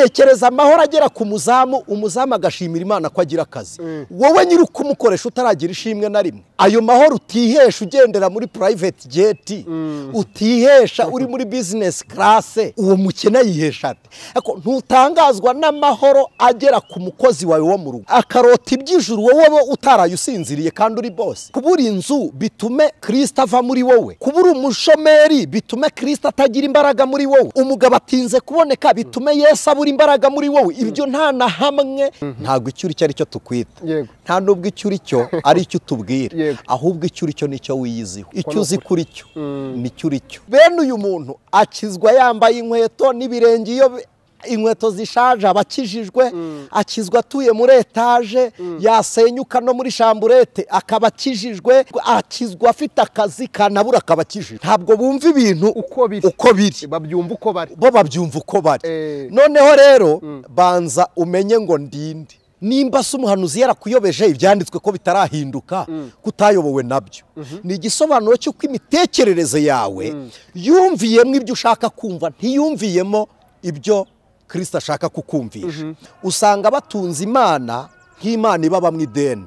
tekereza amahoro agera ku muzamu, umuzamu agashimira Imana ko agira akazi. Wowe nyiri ukumukoresha utaragira ishimwe na rimwe. Ayo mahoro utihesha ugendera muri private jet, utihesha uri muri business class, uwo mukene yihesha ate? Ariko ntutangazwa n'amahoro agera ku mukozi wawe wo mu rugo, akarota iby'ijuru wowe utaraye usinziriye kandi uri boss. Kubura inzu bitume Kristo ava muri wowe, kubura umushomeri bitume Kristo atagira imbaraga muri wowe, umugabo atinze kuboneka bitume Yesu abura imbaraga muri wowe. Ibyo nta na hamwe, ntabwo icyo uri cyo ari cyo tukwita, nta nubwo icyo uri cyo ari cyo tubwira, ahubwo icyo uri cyo nicyo wiyiziho, icyo uzi kuri cyo nicyo uri cyo. Bene uyu muntu akizwa yambaye inkweto n'ibirenge, iyo inkweto zishaje abakijijwe, akizwa atuye muri etaje, yasenyuka no muri chamburete akaba akijijwe, akizwa afite akazi kanabura akaba akijijwe. Ntabwo bumva ibintu uko biri, babyumva uko bari, bo babyumva uko bari. Noneho rero banza umenye ngo ndinde, nimba se umuhanuzi yarakuyobeje ibyanditswe ko bitarahinduka, kutayobowe nabyo, ni igisobanuro cy'uko imitekerereze yawe yumviyemo ibyo ushaka kumva, ntiyumviyemo ibyo Kristo ashaka kukumvisha. Usanga batunze Imana nk'Imana ibaba mu ideni,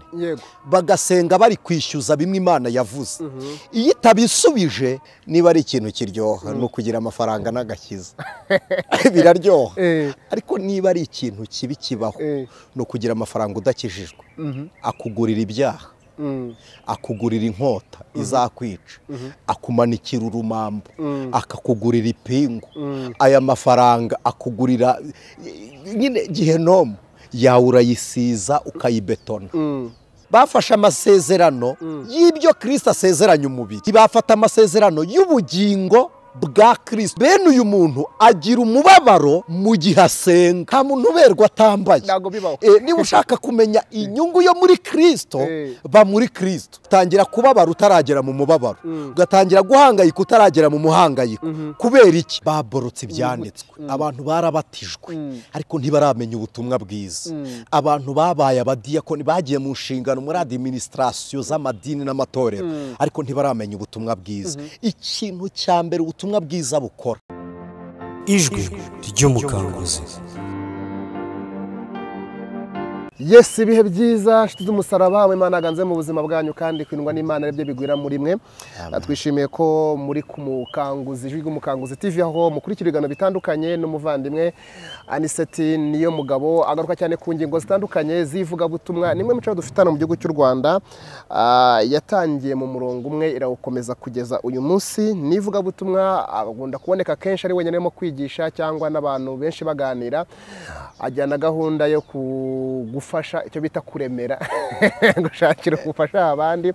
bagasenga bari kwishyuza bimwe Imana yavuze. Iyo itabisubije, niba ari ikintu kiryoha no kugira amafaranga n'agakiza biraryoha, ariko niba ari ikintu kibi kibaho no kugira amafaranga udakijijwe, akugurira ibyaha, akugurira inkota izakwica, akumanikira urumambo, akakugurira ipingu, aya mafaranga akugurira nyine gihenomu yawe, urayisiza ukayibetona. Bafashe amasezerano y'ibyo Kristo asezeranya umubiri, bafata amasezerano y'ubugingo bwa Kristo. Bene uyu muntu agira umubabaro mu gihe asenga, nta muntu uberwa atambaye. Niba ushaka kumenya inyungu yo muri Kristo, ba muri Kristo. Utangira kubabara utaragera mu mubabaro, ugatangira guhangayika utaragera mu muhangayiko. Kubera iki? Baborotse ibyanditswe. Abantu barabatijwe ariko ntibaramenya ubutumwa bwiza. Abantu babaye abadiyakoni, bagiye mu nshingano muri administration z'amadini n'amatorero, ariko ntibaramenya ubutumwa bwiza. Ikintu cya mbere ubutumwa bwiza bukora, ijwi ry'umukanguzi. Yes, ibihe byiza nshuti z'umusaraba, Imana aganze mu buzima bwanyu kandi kwindwa n'Imana aribyo bigwira muri mwe. Twishimiye ko muri kumukanguzi, ijwi ry'umukanguzi TV, aho mukurikira ibiganiro bitandukanye n'umuvandimwe Anicet niyo mugabo, agaruka cyane ku ngingo zitandukanye zivuga butumwa. Nimwe muco dufitana mu gihugu cy'u Rwanda, yatangiye mu murongo umwe iragukomeza kugeza uyu munsi. Nivuga butumwa agunda kuboneka kenshi ari wenyine mo kwigisha cyangwa n'abantu benshi baganira, ajyana gahunda yo gufasha icyo bita kuremera gushakira gufasha abandi.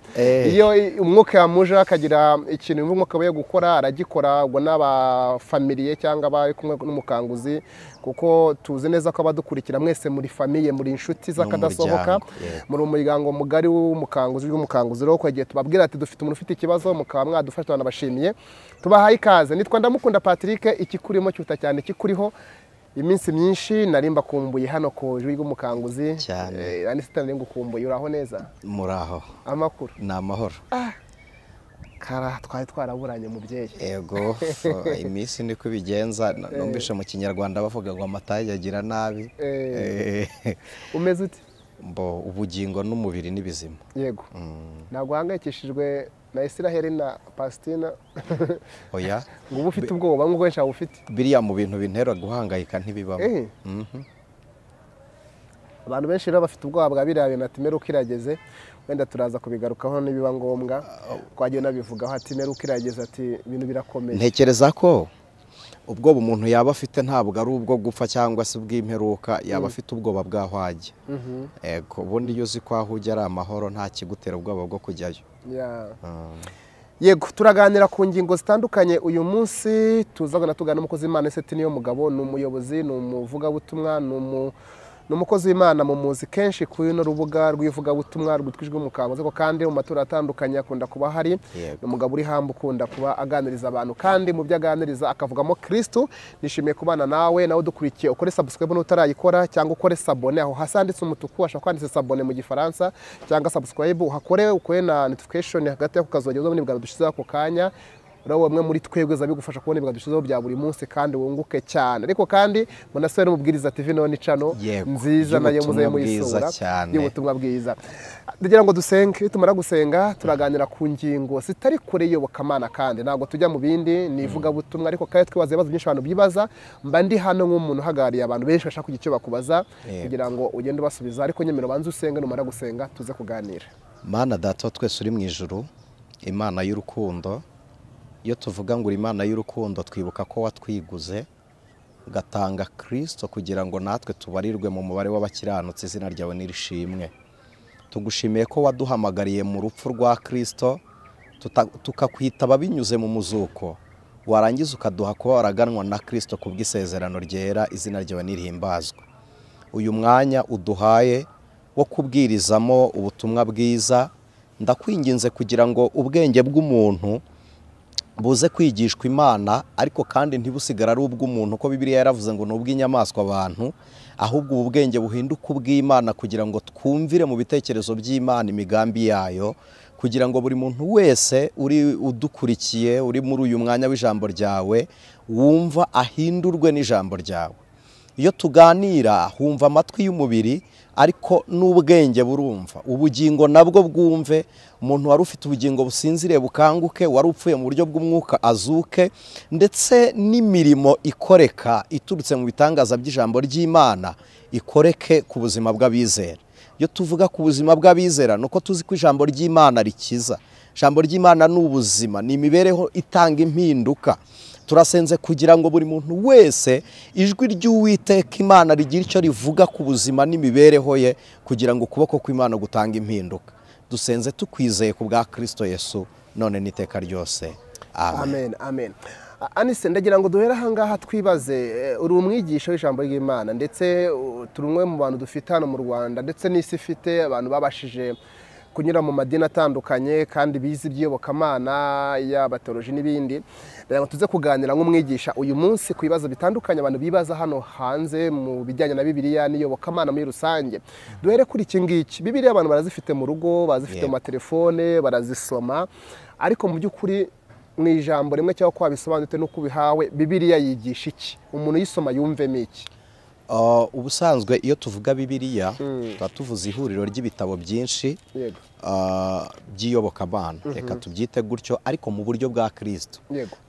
Iyo umwuka yamuje akagira ikintu umwuka we gukora aragikora, ubwo n'abafamiliye cyangwa bari kumwe n'umukanguzi, kuko tuzi neza ko abadukurikira mwese muri famiye, muri inshuti z'akadasohoka, muri umuryango mugari w'umukanguzi w'umukanguzi. Rero ko igihe tubabwira ati dufite umuntu ufite ikibazo, mukaba mwadufasha, banabashimiye, tubahaye ikaze. Nitwa Ndamukunda Patrick, ikikurimo cyuta cyane kikuriho iminsi myinshi, narimba kumbuye hano ko ijwi ry'umukanguzi cyane. Anicet nari ngukumbuye, uraho neza? Muraho. Amakuru? Ni amahoro. Kara twari twaraburanye mubyeyi. Yego, iminsi niko bigenza. Numvishe mu Kinyarwanda bavuga ngo amatayi yagira nabi. Umeze uti? Mbo ubugingo n'umubiri n'ibizima. Yego. Ntabwo hangayikishijwe na Israel na Palestina? Oya. Ngo ubu ufite ubwoba ngo wensha ufite? Biriya mu bintu bintera guhangayika ntibibamo. Abantu benshi rero bafite ubwoba bwa biriya bintu, ati meruka irageze. Wenda turaza kubigarukaho nibiba ngombwa, twagiye nabivugaho ati meruka irageze, ati ibintu birakomeye. Ntekereza ko ubwoba umuntu yaba afite ntabwo ari ubwo gupfa cyangwa se ubw'imperuka, yaba afite ubwoba bw'ahwajya. Ego, ubundi iyo uzi ko ahujya ari amahoro, nta kigutera ubwoba bwo kujyayo. Yego, turaganira ku ngingo zitandukanye uyu munsi. Tuzagana tugana n'umukozi w'Imana Anicet niyo mugabo, ni umuyobozi, ni umuvugabutumwa, ni umukozi w'Imana mu muzi kenshi kuri no rubuga rw'ivugabutumwa rwitwijwe umukanguzi, ko kandi mu matora atandukanye akunda kuba hari. Ni umugabo uri hamwe ukunda kuba aganiriza abantu, kandi mu byo aganiriza akavugamo Kristo. Nishimiye kubana nawe dukurikiye, ukore subscribe n'utarayikora, cyangwa ukore sabone aho hasanditse umutuku, ashaka kwanditse sabone mu gifaransa, cyangwa subscribe uhakore, ukore na notification hagati y'ako kazogeza n'ibigano dushize ako kanya. uraho bamwe muri twebwe zabigufasha kubona ibintu dushizeho bya buri munsi kandi wunguke cyane ariko kandi munasore n'umubwiriza TV none cano nziza nayo muzaye muyisura y'ubutumwa bwiza ndagira ngo dusenge tumara gusenga turaganira ku ngingo zitari kure y'Iyobokamana kandi ntabwo tujya mu bindi nivuga butumwa ariko kandi twibaza ibibazo byinshi abantu bibaza mba ndi hano nk'umuntu uhagariye abantu benshi bashaka kugira icyo bakubaza kugira ngo ugende ubasubiza ariko nyemero banze usenge numara gusenga tuze kuganira. Mana data twese uri mu ijuru Imana y'urukundo iyo tuvuga ngo uri Imana y'urukundo twibuka ko watwiguze ugatanga Kristo kugira ngo natwe tubarirwe mu mubare w'abakiranutsi izina ryawe nirishimwe. Tugushimiye ko waduhamagariye mu rupfu rwa Kristo tukakwitaba binyuze mu muzuko warangiza ukaduha kuba waraganwa na Kristo kubw'isezerano ryera izina ryawe nirihimbazwa. Uyu mwanya uduhaye wo kubwirizamo ubutumwa bwiza ndakwinginze kugira ngo ubwenge bw'umuntu buze kwigishwa Imana ariko kandi ntibusigara ari ubw'umuntu ko Bibiliya yaravuze ngo n'ubw'inyamaswa abantu ahubwo ubu bwenge buhinduka ubw'Imana kugira ngo twumvire mu bitekerezo by'Imana imigambi yayo kugira ngo buri muntu wese uri udukurikiye uri muri uyu mwanya w'ijambo ryawe wumva ahindurwe n'ijambo ryawe. Iyo tuganira humva amatwi y'umubiri ariko n'ubwenge burumva ubugingo nabwo bwumve umuntu wari ufite ubugingo businziriye bukanguke wari upfuye mu buryo bw'umwuka azuke ndetse n'imirimo ikoreka iturutse mu bitangaza by'ijambo ry'Imana ikoreke ku buzima bw'abizera. Iyo tuvuga ku buzima bw'abizera nuko tuzi ko ijambo ry'Imana rikiza. Ijambo ry'Imana ni ubuzima ni imibereho itanga impinduka. Turasenze kugira ngo buri muntu wese ijwi ry'Uwiteka Imana rigira icyo rivuga ku buzima n'imibereho ye kugira ngo ukuboko kw'Imana gutanga impinduka. Dusenze tukwizeye ku bwa Kristo Yesu none n'iteka ryose. Amen. Amen. Anise ndagira ngo duhere ahangaha twibaze uri umwigisha w'ijambo ry'Imana ndetse turi umwe mu bantu dufite hano mu Rwanda ndetse n'isi ifite abantu babashije kunyura mu madini atandukanye kandi bizi iby'Iyobokamana y'abatoloji n'ibindi. Ndagira ngo tuze kuganira nk'umwigisha uyu munsi ku bibazo bitandukanye abantu bibaza hano hanze mu bijyanye na Bibiliya n'Iyobokamana muri rusange. Duhere kuri iki ngiki. Bibiliya abantu barazifite mu rugo, bazifite mu matelefone, barazisoma ariko mu by'ukuri mu ijambo rimwe cyangwa ko wabisobanute no kubihawe Bibiliya yigisha iki? Umuntu yisoma yumvemo iki? Ubusanzwe iyo tuvuga Bibiliya tuba tuvuze ihuriro ry'ibitabo byinshi by'Iyobokamana reka tubyite gutyo ariko mu buryo bwa Kristo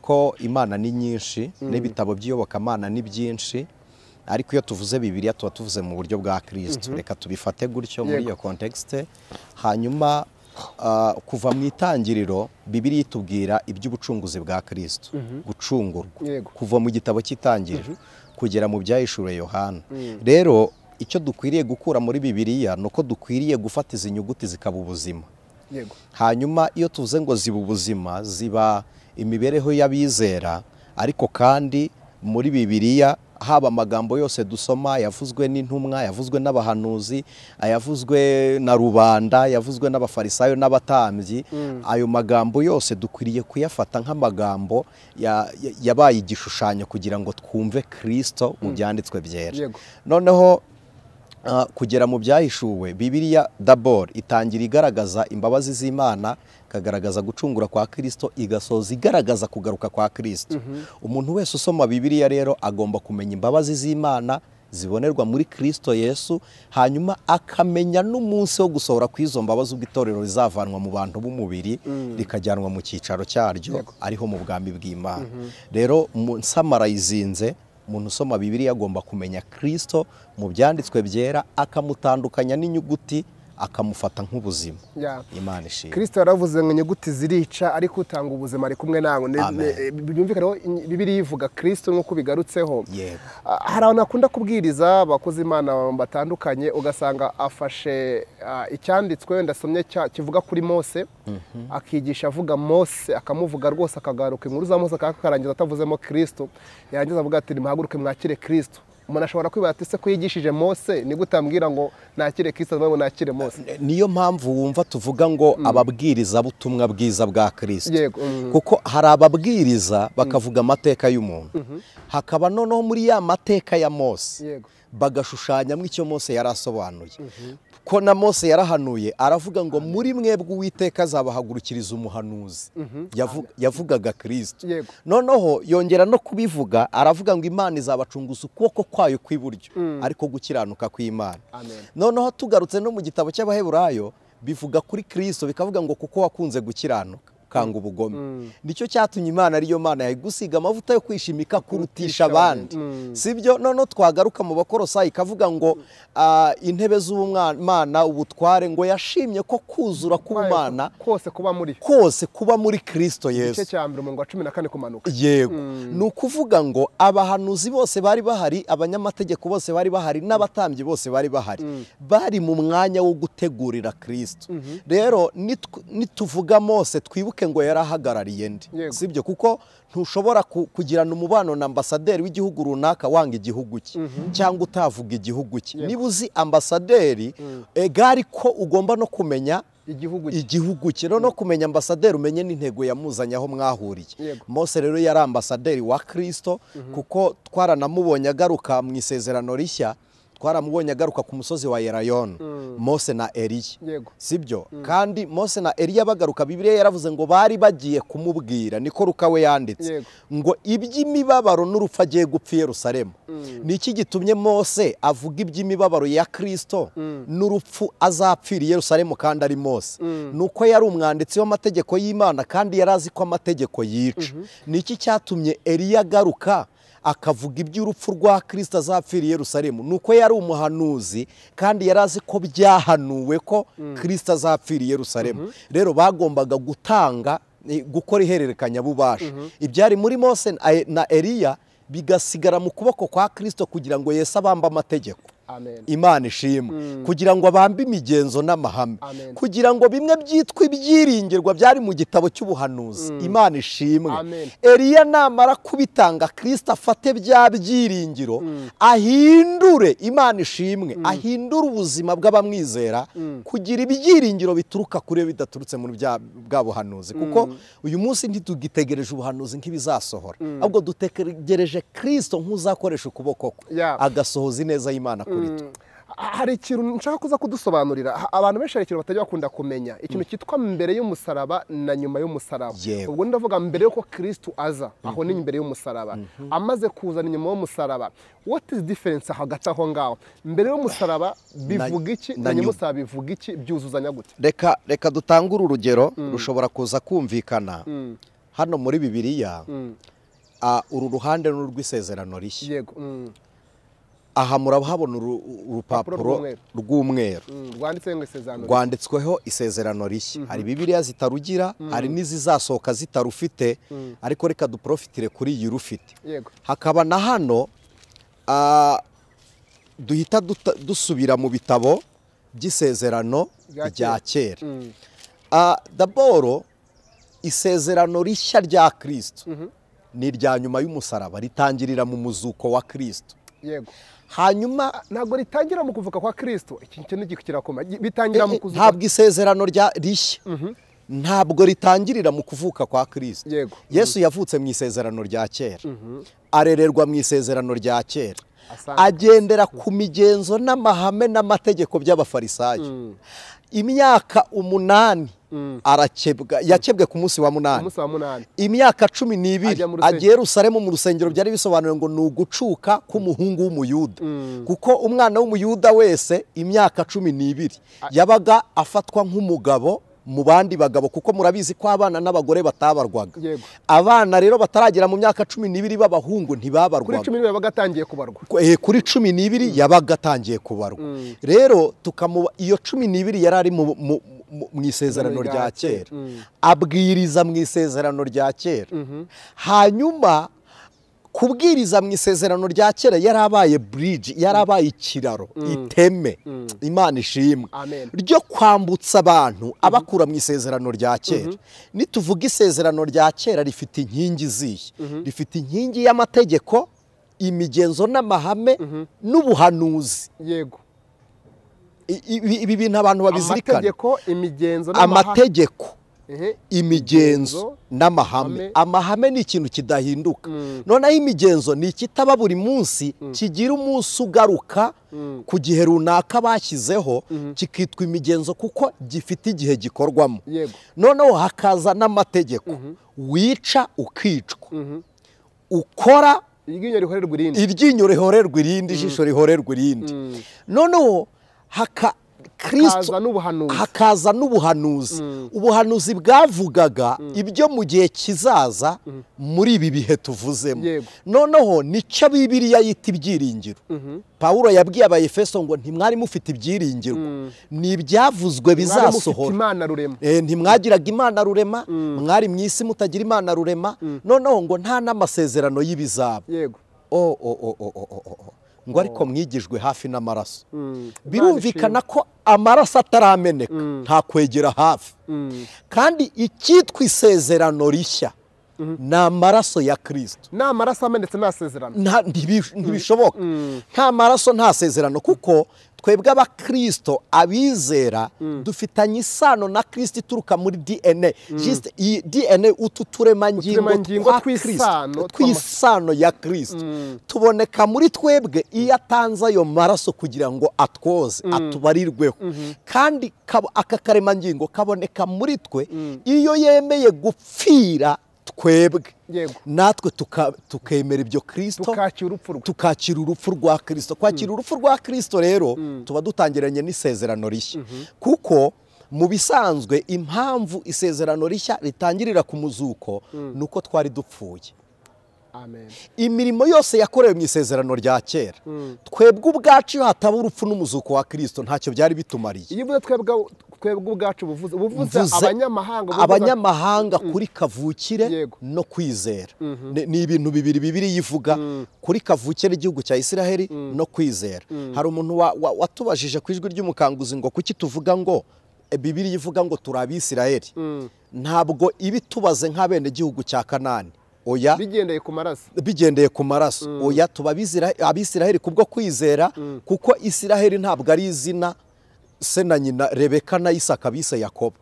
ko Imana ni nyinshi n'ibitabo by'Iyobokamana ni byinshi ariko iyo tuvuze Bibiliya tuba tuvuze mu buryo bwa Kristo reka tubifate gutyo muri iyo context. Hanyuma kuva mu itangiriro Bibiliya itubwira iby'ubucunguzi bwa Kristo gucungurwa kuva mu gitabo cy'itangiriro kugera mu byahishuriwe Yohana. Rero icyo dukwiriye gukura muri Bibiliya nuko dukwiriye gufata izi nyuguti zikaba ubuzima. Hanyuma iyo tuvuze ngo ziba ubuzima ziba imibereho y'abizera ariko kandi muri Bibiliya haba amagambo yose dusoma yavuzwe n'intumwa yavuzwe n'abahanuzi ayavuzwe na rubanda yavuzwe n'abafarisayo n'abatambyi ayo magambo yose dukwiriye kuyafata nk'amagambo yabaye igishushanyo kugira ngo twumve Kristo mu byanditswe byera. Noneho kugera mu byahishuwe Bibiliya d'abord itangira igaragaza imbabazi z'Imana kagaragaza gucungura kwa Kristo igasoza igaragaza kugaruka kwa Kristo. Umuntu wese usoma Bibiliya rero agomba kumenya imbabazi z'Imana zibonerwa muri Kristo Yesu hanyuma akamenya n'umunsi wo gusohora kw'izo mbabazi ubw'itorero rizavanwa mu bantu b'umubiri rikajyanwa mu cyicaro cyaryo ariho mu bwami bw'Imana. Rero nsamarayizinze umuntu usoma Bibiliya agomba kumenya Kristo mu byanditswe byera akamutandukanya n'inyuguti akamufata nk'ubuzima. Imana ishimwe. Kristo yaravuze ngo inyuguti zirica ariko utanga ubuzima ari kumwe nawe. Byumvikana Bibiliya ivuga Kristo nk'uko bigarutseho. Hari abantu akunda kubwiriza abakozi Imana batandukanye ugasanga afashe icyanditswe ndasomye kivuga kuri Mose akigisha avuga Mose akamuvuga rwose akagaruka inkuru za Mose akarangiza atavuzemo Kristo yarangiza avuga ati nimuhaguruke mwakire Kristo umuntu ashobora kwibaza ati se ko yigishije Mose ni gutambwira ngo nakire Kristo ngo nakire Mose. Niyo mpamvu wumva tuvuga ngo ababwiriza butumwa bwiza bwa Kristo. Yego. Kuko hari ababwiriza bakavuga amateka y'umuntu, hakaba noneho muri ya mateka ya Mose. Yego. Bagashushanyamo icyo Mose yarasobanuye. Ko na Mose yarahanuye aravuga ngo muri mwebwe Uwiteka azabahagurukiriza umuhanuzi. Yavugaga Kristo. Yego. Noneho yongera no kubivuga aravuga ngo Imana izabacunguza ukuboko kwayo kw'iburyo, ariko gukiranuka kw'Imana. Noneho tugarutse no mu gitabo cy'Abaheburayo bivuga kuri Kristo bikavuga ngo kuko wakunze gukiranuka kanga ubugome. Nicyo cyatumye Imana ariyo Mana yayigusiga amavuta yo kwishimika kurutisha abandi. Sibyo? Noneho twagaruka mu Bakolosayi ikavuga ngo intebe z'Umwana ubutware ngo yashimye ko kuzura k'Umana kose kuba muri Kristo Yesu. Igice cya 14 kumanuka. Yego. Ni ukuvuga ngo abahanuzi bose bari bahari, abanyamategeko bose bari bahari, n'abatambyi bose bari bahari, bari mu mwanya wo gutegurira Kristo. Rero nituvuga Mose twibuke ngo yarahagarariye ndi. Sibyo? Kuko ntushobora kugirana umubano na ambasaderi w'igihugu runaka wanga igihugu cye cyangwa utavuga igihugu cye. Niba uzi ambasaderi egari ko ugomba no kumenya igihugu cye, no kumenya ambasaderi umenye n'intego yamuzanye aho mwahuriye. Mose rero yari ambasaderi wa Kristo, kuko twaranamubonye agaruka mu isezerano rishya, twaramubonye agaruka ku musozi wa Yerayoni, Mose na Eliya. Sibyo? Kandi Mose na Eliya bagaruka, Bibiliya yaravuze ngo bari bagiye kumubwira, niko Luka we yanditse, ngo iby'imibabaro n'urupfu agiye gupfa i Yerusalemu. Niki gitumye Mose avuga iby'imibabaro ya Kristo n'urupfu azapfira i Yerusalemu kandi ari Mose? Nuko yari umwanditsi w'amategeko y'Imana kandi yari azi ko amategeko yica. Niki cyatumye Eliya agaruka akavuga iby'urupfu rwa Kristo azapfira i Yerusalemu? Nuko yari umuhanuzi kandi yari azi ko byahanuwe ko Kristo azapfira i Yerusalemu. Rero bagombaga gukora ihererekanya bubasha. Ibyari muri Mose na Eliya bigasigara mu kuboko kwa Kristo kugira ngo Yesu abambe amategeko. Imana ishimwe. Kugira ngo abambe imigenzo n'amahame, kugira ngo bimwe byitwa ibyiringirwa byari mu gitabo cy'ubuhanuzi. Imana ishimwe. Eliya namara kubitanga, Kristo afate bya byiringiro ahindure, Imana ishimwe, ahindure ubuzima bw'abamwizera kugira ibyiringiro bituruka kuri we bidaturutse muri bwa buhanuzi. Kuko uyu munsi ntitugitegereje ubuhanuzi nk'ibizasohora, ahubwo dutegereje Kristo nk'uzakoresha ukuboko kwe agasohoza ineza y'Imana. Hari ikintu nshaka kuza kudusobanurira. Abantu benshi hari ikintu batajya bakunda kumenya, ikintu cyitwa mbere y'umusaraba na nyuma y'umusaraba. Ubwo ndavuga mbere yuko Kristo aza, aho ni mbere y'umusaraba. Amaze kuzana inyuma y'umusaraba, what is difference hagati aho ngaho? Mbere y'umusaraba bivuga iki na nyuma y'umusaraba bivuga iki? Byuzuzanya gute? Reka dutangure urugero rushobora kuza kumvikana. Hano muri Bibiliya uru ruhande n'urw'isezerano rishya. Yego. Aha murahabona urupapuro rw'umweru rwanditsweho isezerano rishya. Hari Bibiliya zitarugira, hari n'izizasohoka zitarufite, ariko reka duprofitire kuri iyi rufite. Hakaba na hano duhita dusubira mu bitabo by'isezerano rya kera. Daboro isezerano rishya rya Kristo ni irya nyuma y'umusaraba, ritangirira mu muzuko wa Kristo. Hanyuma ntabwo ritangira mu kuvuka kwa Kristo. Iki kintu kirakoma bitangira mu kuzuka. Ntabwo isezerano rishya ntabwo ritangirira mu kuvuka kwa Kristo. Yesu yavutse mu isezerano rya kera, arererwa mu isezerano rya kera, agendera ku migenzo n'amahame n'amategeko by'abafarisayo. Imyaka 8 yakebwe ku munsi wa 8. Imyaka 12 agiye Yerusalemu mu rusengero, byari bisobanuye ngo ni ugucuka k'umuhungu w'umuyuda. Kuko umwana w'umuyuda wese imyaka 12 yabaga afatwa nk'umugabo mu bandi bagabo, kuko murabizi ko abana n'abagore batabarwaga. Abana rero bataragera mu myaka 12 b'abahungu ntibabarwaga. Kuri 12 yabaga atangiye kubarwa. Kuri 12 yabaga atangiye kubarwa. Rero iyo 12 yarari mu isezerano rya kera, abwiriza mu isezerano rya kera. Hanyuma kubwiriza mu isezerano rya kera yarabaye bridge, yarabaye ikiraro, iteme, Imana ishimwe, ryo kwambutsa abantu abakura mu isezerano rya kera. Nituvuga isezerano rya kera rifite inkingi zihe? Rifite inkingi y'amategeko imigenzo n'amahame n'ubuhanuzi. yego Ibi bintu abantu babizirikana. amategeko imigenzo Amategeko, imigenzo n'amahame. Amahame ni ikintu kidahinduka. Noneho imigenzo ni ikitaba buri munsi, kigira umunsi ugaruka ku gihe runaka bashyizeho, kikitwa imigenzo kuko gifite igihe gikorwamo. Noneho hakaza n'amategeko, wica ukicwa, ukora iryinyo rihorerwa irindi, ijisho rihorerwa irindi. Noneho hakaza n'ubuhanuzi. Ubuhanuzi bwavugaga ibyo mu gihe kizaza muri ibi bihe tuvuzemo. Noneho nicyo Bibiliya yita ibyiringiro. Pawulo yabwiye Abayefeso ngo ntimwari mufite ibyiringiro, ni ibyavuzwe bizasohora. Ntimwagiraga Imana rurema, mwari mu isi mutagira Imana rurema. Noneho ngo nta n'amasezerano y'ibizaba. Ngo ariko mwigijwe hafi n'amaraso. Birumvikana ko amaraso atarameneka nta kwegera hafi. Kandi icyitwa isezerano rishya ni amaraso ya Kristo. Nta maraso amenetse nta sezerano. Ntibishoboka. Nta maraso nta sezerano, kuko twebwe abakristo abizera dufitanye isano na Kristo ituruka muri DNA. Iyi DNA utu turemangingo twa Kristo, tw'isano ya Kristo, tuboneka muri twebwe iyo atanze ayo maraso kugira ngo atwoze, atubarirweho. Kandi aka karemangingo kaboneka muri twe iyo yemeye gupfira twebwe, natwe tukemera ibyo Kristo, tukakira urupfu rwa Kristo. Kwakira urupfu rwa Kristo rero tuba dutangiranye n'isezerano rishya, kuko mu bisanzwe impamvu isezerano rishya ritangirira ku muzuko nuko twari dupfuye. Imirimo yose yakorewe mu isezerano rya kera, twebwe ubwacu iyo hataba urupfu n'umuzuko wa Kristo ntacyo byari bitumariye. Iyo uvuze twebwe ubwacu buvuze abanyamahanga kuri kavukire no kwizera. Ni ibintu bibiri Bibiliya ivuga, kuri kavukire igihugu cya Isiraheli no kwizera. Hari umuntu watubajije ku ijwi ry'umukanguzi ngo kuki tuvuga ngo Bibiliya ivuga ngo turi Abisiraheli, ntabwo ibi tubaze nk'abene igihugu cya Kanani. Oya, bigendeye ku maraso. Oya, tuba Abisiraheli kubwo kwizera, kuko Isiraheli ntabwo ari izina se na nyina Rebeka na Isaka bise Yakobo.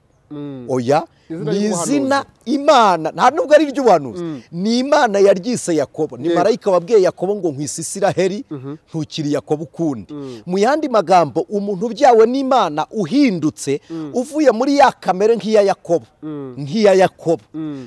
Oya, ni izina Imana, nta nubwo ari iry'ubuhanuzi, ni Imana yaryise Yakobo. Ni marayika wabwiye Yakobo ngo nkwise Isiraheli, ntukiri Yakobo ukundi. Mu yandi magambo, umuntu ubyawe n'Imana uhindutse, uvuye muri ya kamere nk'iya Yakobo,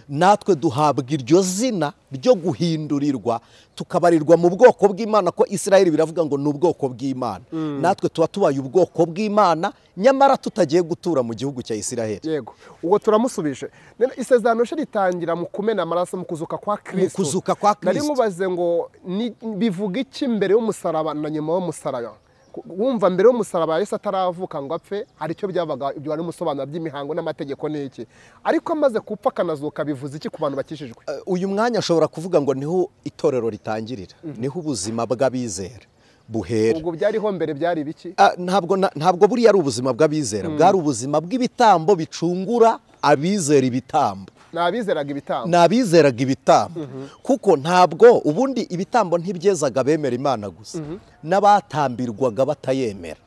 natwe duhabwa iryo zina ryo guhindurirwa, tukabarirwa mu bwoko bw'Imana, ko Isiraheli biravuga ngo ni ubwoko bw'Imana. Natwe tuba tubaye ubwoko bw'Imana, nyamara tutagiye gutura mu gihugu cya Isiraheli. Yego, ubwo turamusubije. Isezerano rishya ritangira mu kumena amaraso, mu kuzuka kwa Kristo. Nari mubaze ngo bivuga iki mbere y'umusaraba na nyuma y'umusaraba? Wumva mbere y'umusaraba Yesu ataravuka ngo apfe, hari icyo byabaga, ibyo wari musobanura by'imihango n'amategeko n'iki. Ariko amaze kupfa akanazuka bivuze iki ku bantu bakishijwe? Uyu mwanya ashobora kuvuga ngo niho itorero ritangirira, niho ubuzima bw'abizera buhera. Ubwo byariho mbere byari biki? Ntabwo buriya ari ubuzima bw'abizera, bwari ubuzima bw'ibitambo bicungura abizera ibitambo. Nabizeraga ibitambo. Kuko ntabwo ubundi ibitambo ntibyezaga bemera Imana gusa, n'abatambirwaga batayemera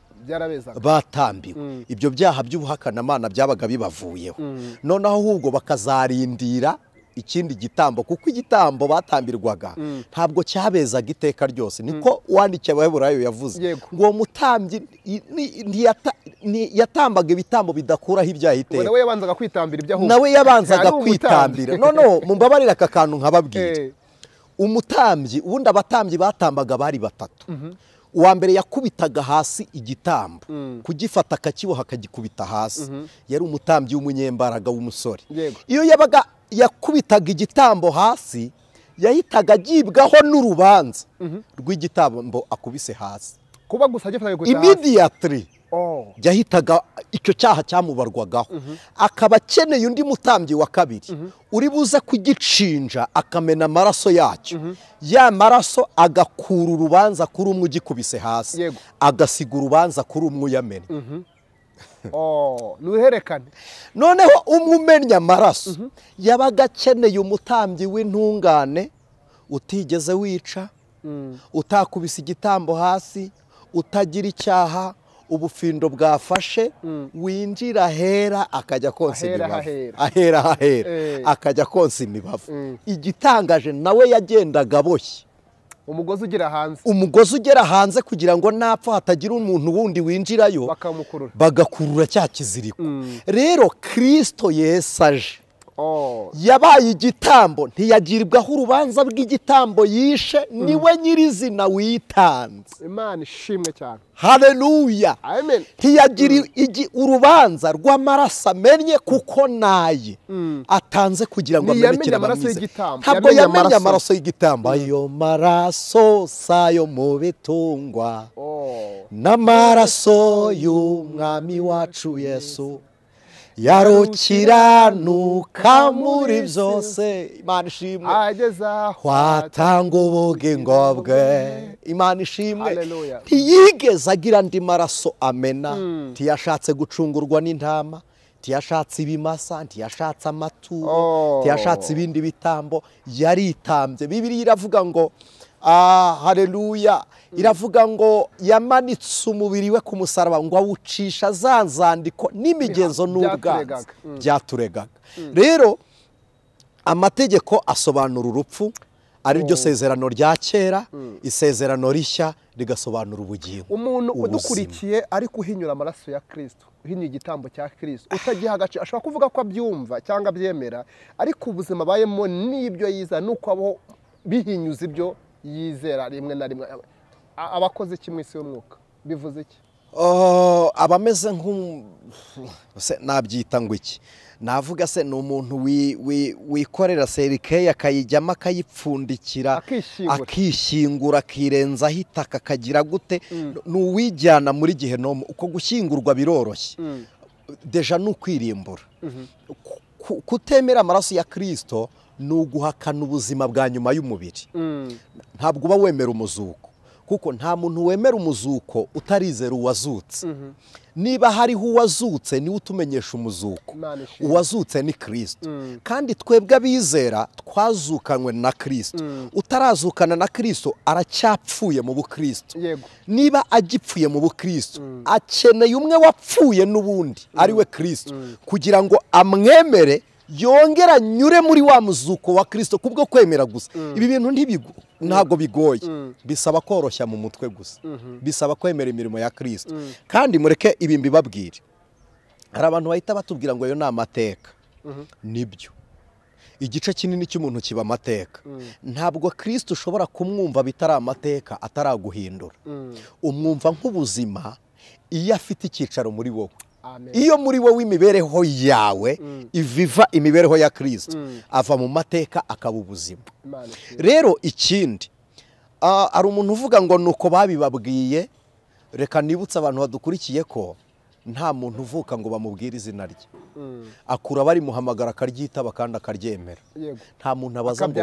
batambiwe. Ibyo byaha by'ubuhakanamana byabaga bibavuyeho. Noneho ahubwo bakazarindira ikindi gitambo, kuko igitambo batambirwaga ntabwo cyabezaga iteka ryose. Niko wandikiye Abaheburayo yavuze ngo uwo mutambyi yatambaga ibitambo bidakuraho ibyaha iteka. Nawe yabanzaga kwitambira ibyaho. Nawe yabanzaga kwitambira. Noneho mumbabarira aka kantu nkababwira. Umutambyi, ubundi abatambyi batambaga bari batatu. Uwa mbere yakubitaga hasi igitambo, kugifata akakiboha akagikubita hasi. Yari umutambyi w'umunyembaraga w'umusore. Iyo yabaga yakubitaga igitambo hasi, yahitaga agibwaho n'urubanza rw'igitambo akubise hasi. Kuba gusa agifataga immediately yahitaga icyo cyaha cyamubarwagaho. Akaba akeneye undi mutambyi wa kabiri uri buze kugicinja akamena amaraso yacyo. Ya maraso agakura urubanza kuri umwe ugikubise hasi, agasiga urubanza kuri umwe uyamena. Nuherekane. Noneho umwe umenya amaraso yabaga akeneye umutambyi w'intungane utigeze wica, utakubise igitambo hasi, utagira icyaha, ubufindo bwafashe, winjira ahera akajya konsa imibavu, ahera akajya konsa imibavu. Igitangaje nawe yagendaga aboshye umugozi ugera hanze kugira ngo napfa hatagira umuntu wundi winjirayo bagakurura cya kiziriko. Rero Kristo Yesu aje yabaye igitambo, ntiyagirwaho urubanza rw'igitambo yishe, niwe nyirizina witanze. Imana ishimwe cyane. Haleluya. Amen. Ntiyagira urubanza rw'amaraso amennye kuko naye atanze kugira ngo amenekere abamwize. Ntabwo yamenye amaraso y'igitambo. Ayo maraso sayo mu bitungwa n'amaraso y'umwami wacu Yesu yarukiranuka muri byose. Imana ishimwe. Watanga ubugingo bwe. Imana ishimwe. Ntiyigeze agira andi maraso amena. Ntiyashatse gucungurwa n'intama, ntiyashatse ibimasa, ntiyashatse amaturo, ntiyashatse ibindi bitambo. Yaritambye. Bibiliya iravuga ngo haleluya, iravuga ngo yamanitse umubiri we ku musaraba ngo awucisha za nzandiko n'imigenzo n'ubwanzi byaturegaga. Rero amategeko asobanura urupfu, ari ryo sezerano rya kera, isezerano rishya rigasobanura ubugingo. Umuntu udukurikiye ari kuhinyura amaraso ya Kristo, uhinyura igitambo cya Kristo, utagiha agaciro, ashobora kuvuga ko abyumva cyangwa abyemera, ariko ubuzima bayemo n'ibyo yiza nuko abo bihinyuza ibyo yizera rimwe na rimwe. Abakoze kimwe isi y'umwuka bivuze iki? Abameze nabyita ngo iki, navuga se ni umuntu wikorera serikeyi akayijyamo akayipfundikira akishyingura akirenzaho itaka akagira gute, ni uwijyana muri gihenomu. Uko gushyingurwa biroroshye, deja ni ukwirimbura. Kutemera amaraso ya Kristo ni uguhakana ubuzima bwa nyuma y'umubiri. Ntabwo uba wemera umuzuko, kuko nta muntu wemera umuzuko utarizera uwazutse. Niba hariho uwazutse niwe utumenyesha umuzuko. Uwazutse ni Kristo. Kandi twebwe abizera twazukanywe na Kristo. Utarazukana na Kristo aracyapfuye mu bukristo. Niba agipfuye mu bukristo, akeneye umwe wapfuye n'ubundi ari we Kristo, kugira ngo amwemere yongera nyure muri wa muzuko wa Kristo kubwo kwemera gusa. Ibi bintu ntago bigoye, bisaba koroshya mu mutwe gusa, bisaba kwemera imirimo ya Kristo. Kandi mureke ibi mbibabwire, hari abantu bahita batubwira ngo yo ni amateka. Nibyo, igice kinini cy'umuntu kiba amateka. Ntabwo Kristo ushobora kumwumva bitari amateka, ataraguhindura. Umwumva nk'ubuzima iyo afite icyicaro muri wowe. Iyo muri wowe imibereho yawe iviva imibereho ya Kristo, ava mu mateka akaba ubuzima. Rero ikindi, ari umuntu uvuga ngo nuko babibabwiye. Reka nibutse abantu badukurikiye ko nta muntu uvuka ngo bamubwire izina rye. Akura bari muhamagara akaryitaba kandi akaryemera. Nta muntu abaza ngo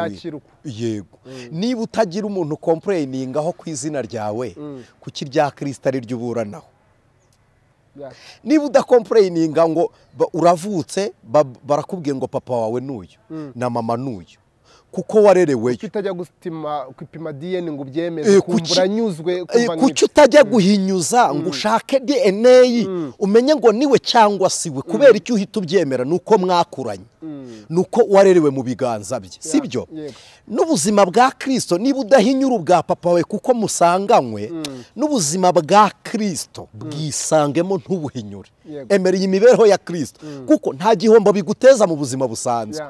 yego. Niba utagira umuntu complainingaho ku izina ryawe, kuki rya Kristo ari ryo uburanaho? Niba udakomplayininga ngo uravutse barakubwiye ngo papa wawe n'uyu na mama n'uyu, kuko warerewe. Kuki utajya gupima DNA ngo ubyemeze, kumbura nyuzwe, kuki utajya guhinyuza ngo ushake DNA umenye ngo niwe cyangwa siwe? Kubera icyo uhita ubyemera nuko mwakuranye, nuko warerewe mu biganza bye, sibyo? N'ubuzima bwa Kristo niba udahinyura ubwa papa we kuko musanganywe, n'ubuzima bwa Kristo bwisangemo ntubuhinyure. Emereye imibereho ya Kristo, kuko nta gihombo biguteza mu buzima busanzwe.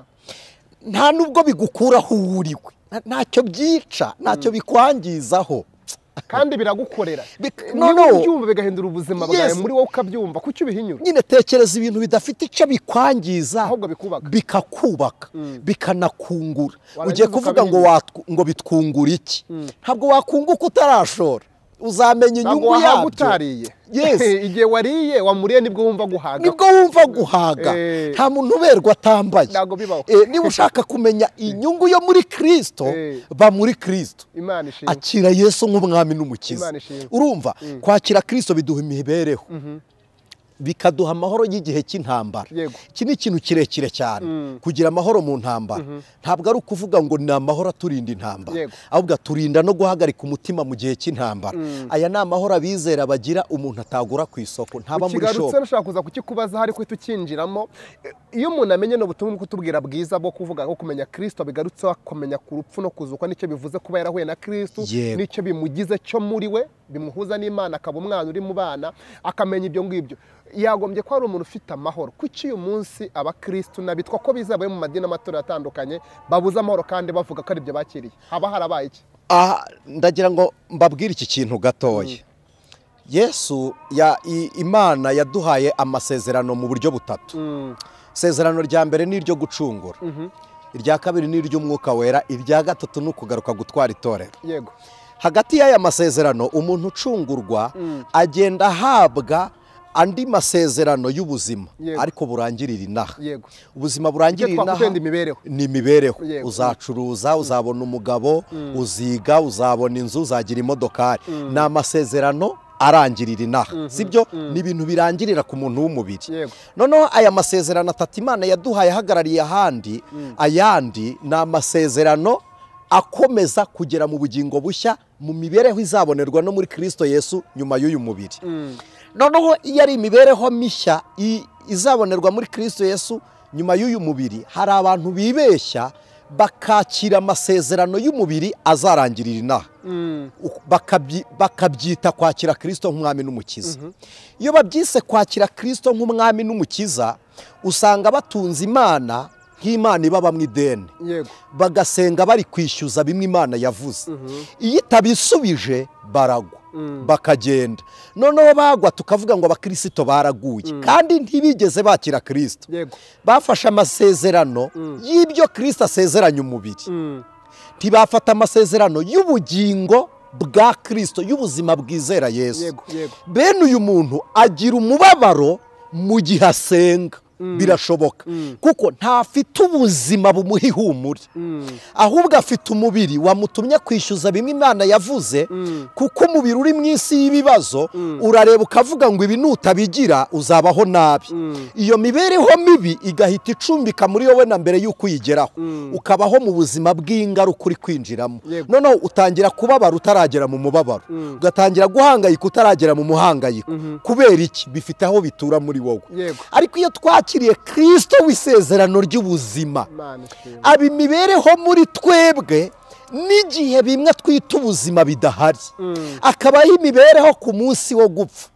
Nta nubwo bigukuraho uriwe, ntacyo byica, ntacyo bikwangizaho, kandi biragukorera. Niba ubyumva bigahindura ubuzima bwawe muri wowe ukabyumva, kuki ubihinyura? Nyine tekereza ibintu bidafite icyo bikwangiza, ahubwo bikakubaka, bikanakungura. Ugiye kuvuga ngo bitwungura iki? Ntabwo wakunguka utarashora, uzamenya inyungu yabyo. Igihe wariye wamuriye nibwo wumva guhaga. Nta muntu uberwa atambaye. Niba ushaka kumenya inyungu yo muri Kristo, ba muri Kristo. Akira Yesu nk'umwami n'umukiza. Urumva, kwakira Kristo biduha imibereho. bikaduha amahoro y'igihe cy'intambara. Iki ni ikintu kirekire cyane kugira amahoro mu ntambara. Ntabwo ari ukuvuga ngo ni amahoro aturinda intambara, ahubwo aturinda no guhagarika umutima mu gihe cy'intambara. Aya ni amahoro abizera bagira umuntu atagura ku isoko, ntaba muri shop. Kigarutse nashaka kuza kukikubaza hari kwita ukinjiramo. Iyo umuntu amenye no butumwa kutubwira bwiza bwo kuvuga ko kumenya Kristo bigarutse kumenya ku rupfu no kuzuka nicyo bivuze kuba yarahuye na Kristo, nicyo bimugize cyo muri we, bimuhuza n'Imana akaba umwana uri mu bana, akamenya ibyo ngibyo. Yagombye ko ari umuntu ufite amahoro. Kuki uyu munsi abakristo nabitwa ko bizabaye mu madini amatora atandukanye babuza amahoro kandi bavuga ko ari byo bakiriye? Haba harabaye iki? Ndagira ngo mbabwire iki kintu gatoya. Yesu Imana yaduhaye amasezerano mu buryo butatu. Isezerano rya mbere ni iryo gucungura, irya kabiri ni iry'umwuka wera, irya gatatu ni ukugaruka gutwara itorero. Hagati y'aya masezerano umuntu ucungurwa agenda ahabwa andi masezerano y'ubuzima ariko burangirira inaha. Ubuzima burangirira inaha ni imibereho. Uzacuruza, uzabona umugabo, uziga, uzabona inzu, uzagira imodokari. Ni amasezerano arangirira inaha, sibyo? Ni ibintu birangirira ku muntu w'umubiri. Noneho aya masezerano atatu Imana yaduhaye ahagarariye ahandi, ayandi ni amasezerano akomeza kugera mu bugingo bushya, mu mibereho izabonerwa no muri Kristo Yesu nyuma y'uyu mubiri. Noneho iyo ari imibereho mishya izabonerwa muri Kristo Yesu nyuma y'uyu mubiri, hari abantu bibeshya bakakira amasezerano y'umubiri azarangirira inaha, bakabyita kwakira Kristo nk'umwami n'umukiza. Iyo babyise kwakira Kristo nk'umwami n'umukiza, usanga batunze Imana nk'Imana ibaba mu ideni, bagasenga bari kwishyuza bimwe Imana yavuze. Iyo itabisubije baragwa bakagenda. Noneho bagwa tukavuga ngo abakristo baraguye, kandi ntibigeze bakira Kristo. Bafashe amasezerano y'ibyo Kristo asezeranya umubiri, ntibafata amasezerano y'ubugingo bwa Kristo, y'ubuzima bwizera Yesu. Bene uyu muntu agira umubabaro mu gihe asenga. Birashoboka kuko ntafite ubuzima bumuha ihumure, ahubwo afite umubiri wamutumye kwishyuza bimwe Imana yavuze. Kuko umubiri uri mu isi y'ibibazo, urareba ukavuga ngo ibi nutabigira uzabaho nabi. Iyo mibereho mibi igahita icumbika muri wowe na mbere y'uko uyigeraho, ukabaho mu buzima bw'ingaruka uri kwinjiramo. Noneho utangira kubabara utaragera mu mubabaro, ugatangira guhangayika utaragera mu muhangayiko. Kubera iki? Bifite aho bitura muri wowe. Ariko iyo twakiriye Kristo w'isezerano ry'ubuzima, aba imibereho muri twebwe n'igihe bimwe twita ubuzima bidahari, akabaho imibereho ku munsi wo gupfa.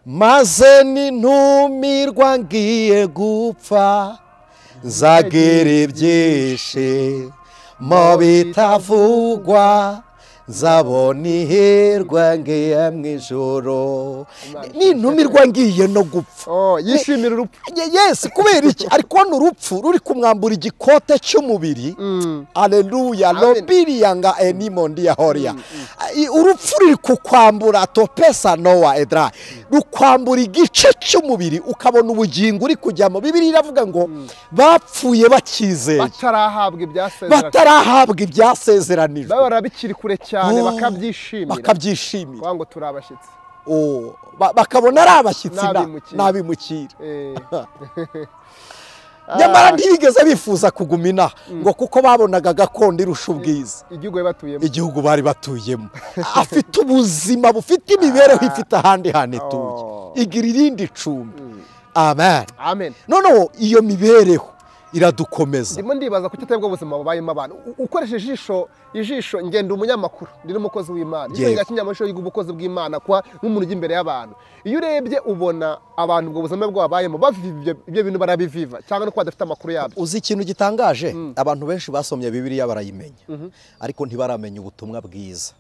Maze nintumirwa ngiye gupfa, nzagere byeshe mu bitavugwa, nzabona iherwa ngiye mu ijoro. Nintumirwa ngiye no gupfa. Yishimira urupfu. Yes, kubera iki? Ari kubona urupfu ruri kumwambura igikote cy'umubiri. Aleluya. Lobiri yanga enimondi ya horia. Urupfu ruri kukwambura topesa noa edra, rukwambura igice cy'umubiri ukabona ubugingo uri kujyamo. Bibiliya iravuga ngo bapfuye bakizeye, batarahabwa ibyasezeranijwe, barabikiri kure cyane, bakabyishimira ngo turabashyitsi. Bakabona ari abashyitsi n'abimukira. Nyamara ntibigeze bifuza kuguma inaha ngo kuko babonaga gakondo irusha ubwiza igihugu bari batuyemo. Afite ubuzima bufite imibereho ifite ahandi hantu ituye, igira irindi cumbi. Amen. Noneho iyo mibereho iradukomeza. Ndimo ndibaza kuki twebwe ubuzima bubayemo abantu ukoresheje ijisho ngenda umunyamakuru, ndi n'umukozi w'Imana, isenga kinyamasho y'ubukozi bw'Imana kwa nk'umuntu ujya imbere y'abantu. Iyo urebye ubona abantu ubwo buzima bwabayemo baviva ibyo bintu barabiviva cyangwa no badafite amakuru yabyo. Uzi ikintu gitangaje, abantu benshi basomye Bibiliya barayimenya, ariko ntibaramenya ubutumwa bwiza.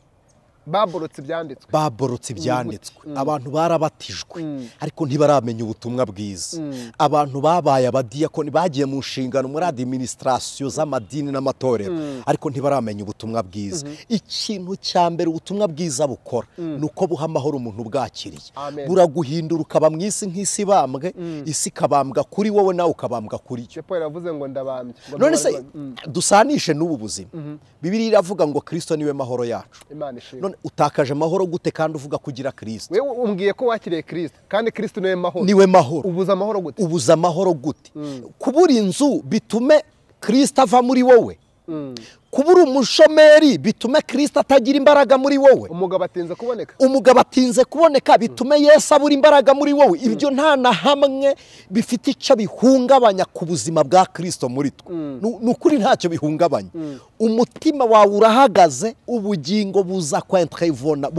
baborotse ibyanditswe. Abantu barabatijwe ariko ntibaramenya ubutumwa bwiza. Abantu babaye abadiyakoni, bagiye mu nshingano muri administration z'amadini n'amatorero, ariko ntibaramenya ubutumwa bwiza. Ikintu cya mbere ubutumwa bwiza bukora nuko buha amahoro umuntu bwakiriye, buraguhindura ukaba mu isi nk'isi bambwe, isi kabambwa kuri wowe nawe ukabambwa kuri cyo. Paul yavuze ngo ndabambye. None se dusanishe n'ubu buzima. Bibiliya iravuga ngo Kristo niwe mahoro yacu. utakaje amahoro gute kandi uvuga kugira Kristo? wewe umbwiye ko wakiriye Kristo kandi Kristo niwe mahoro. Niwe mahoro. Ubuza amahoro gute? Ubuza amahoro gute? Kubura inzu bitume Kristo ava muri wowe. Kubura umushomeri bitume Kristo atagira imbaraga muri wowe. Umugabo atinze kuboneka. Umugabo atinze kuboneka bitume Yesu abura imbaraga muri wowe. Ibyo nta na hamwe bifite icyo bihungabanya ku buzima bwa Kristo muri twe. Nukuri ntacyo bihungabanya. Umutima wawe urahagaze, ubugingo buza kwintervena,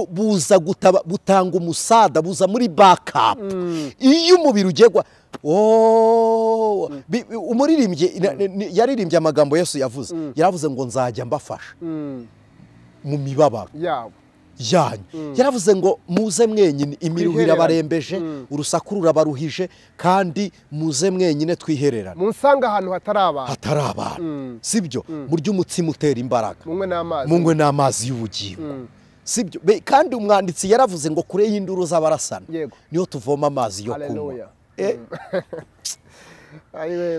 buza butanga umusada, buza muri backup. Iyo umubiri ugegwa umuririmbye yaririmbye amagambo Yesu yavuze. Yaravuze ngo nzajya mbafasha mu mibabaro yanyu. Yaravuze ngo muze mwenyine, imiruho irabarembeje, urusaku rurabaruhije, kandi muze mwenyine twihererana. Munsanga ahantu hatari abantu. Sibyo? Murya umutsima utera imbaraga, munywe n'amazi y'ubugingo. Sibyo? Kandi umwanditsi yaravuze ngo kure y'induru z'abarasana niyo tuvoma amazi yo kunywa.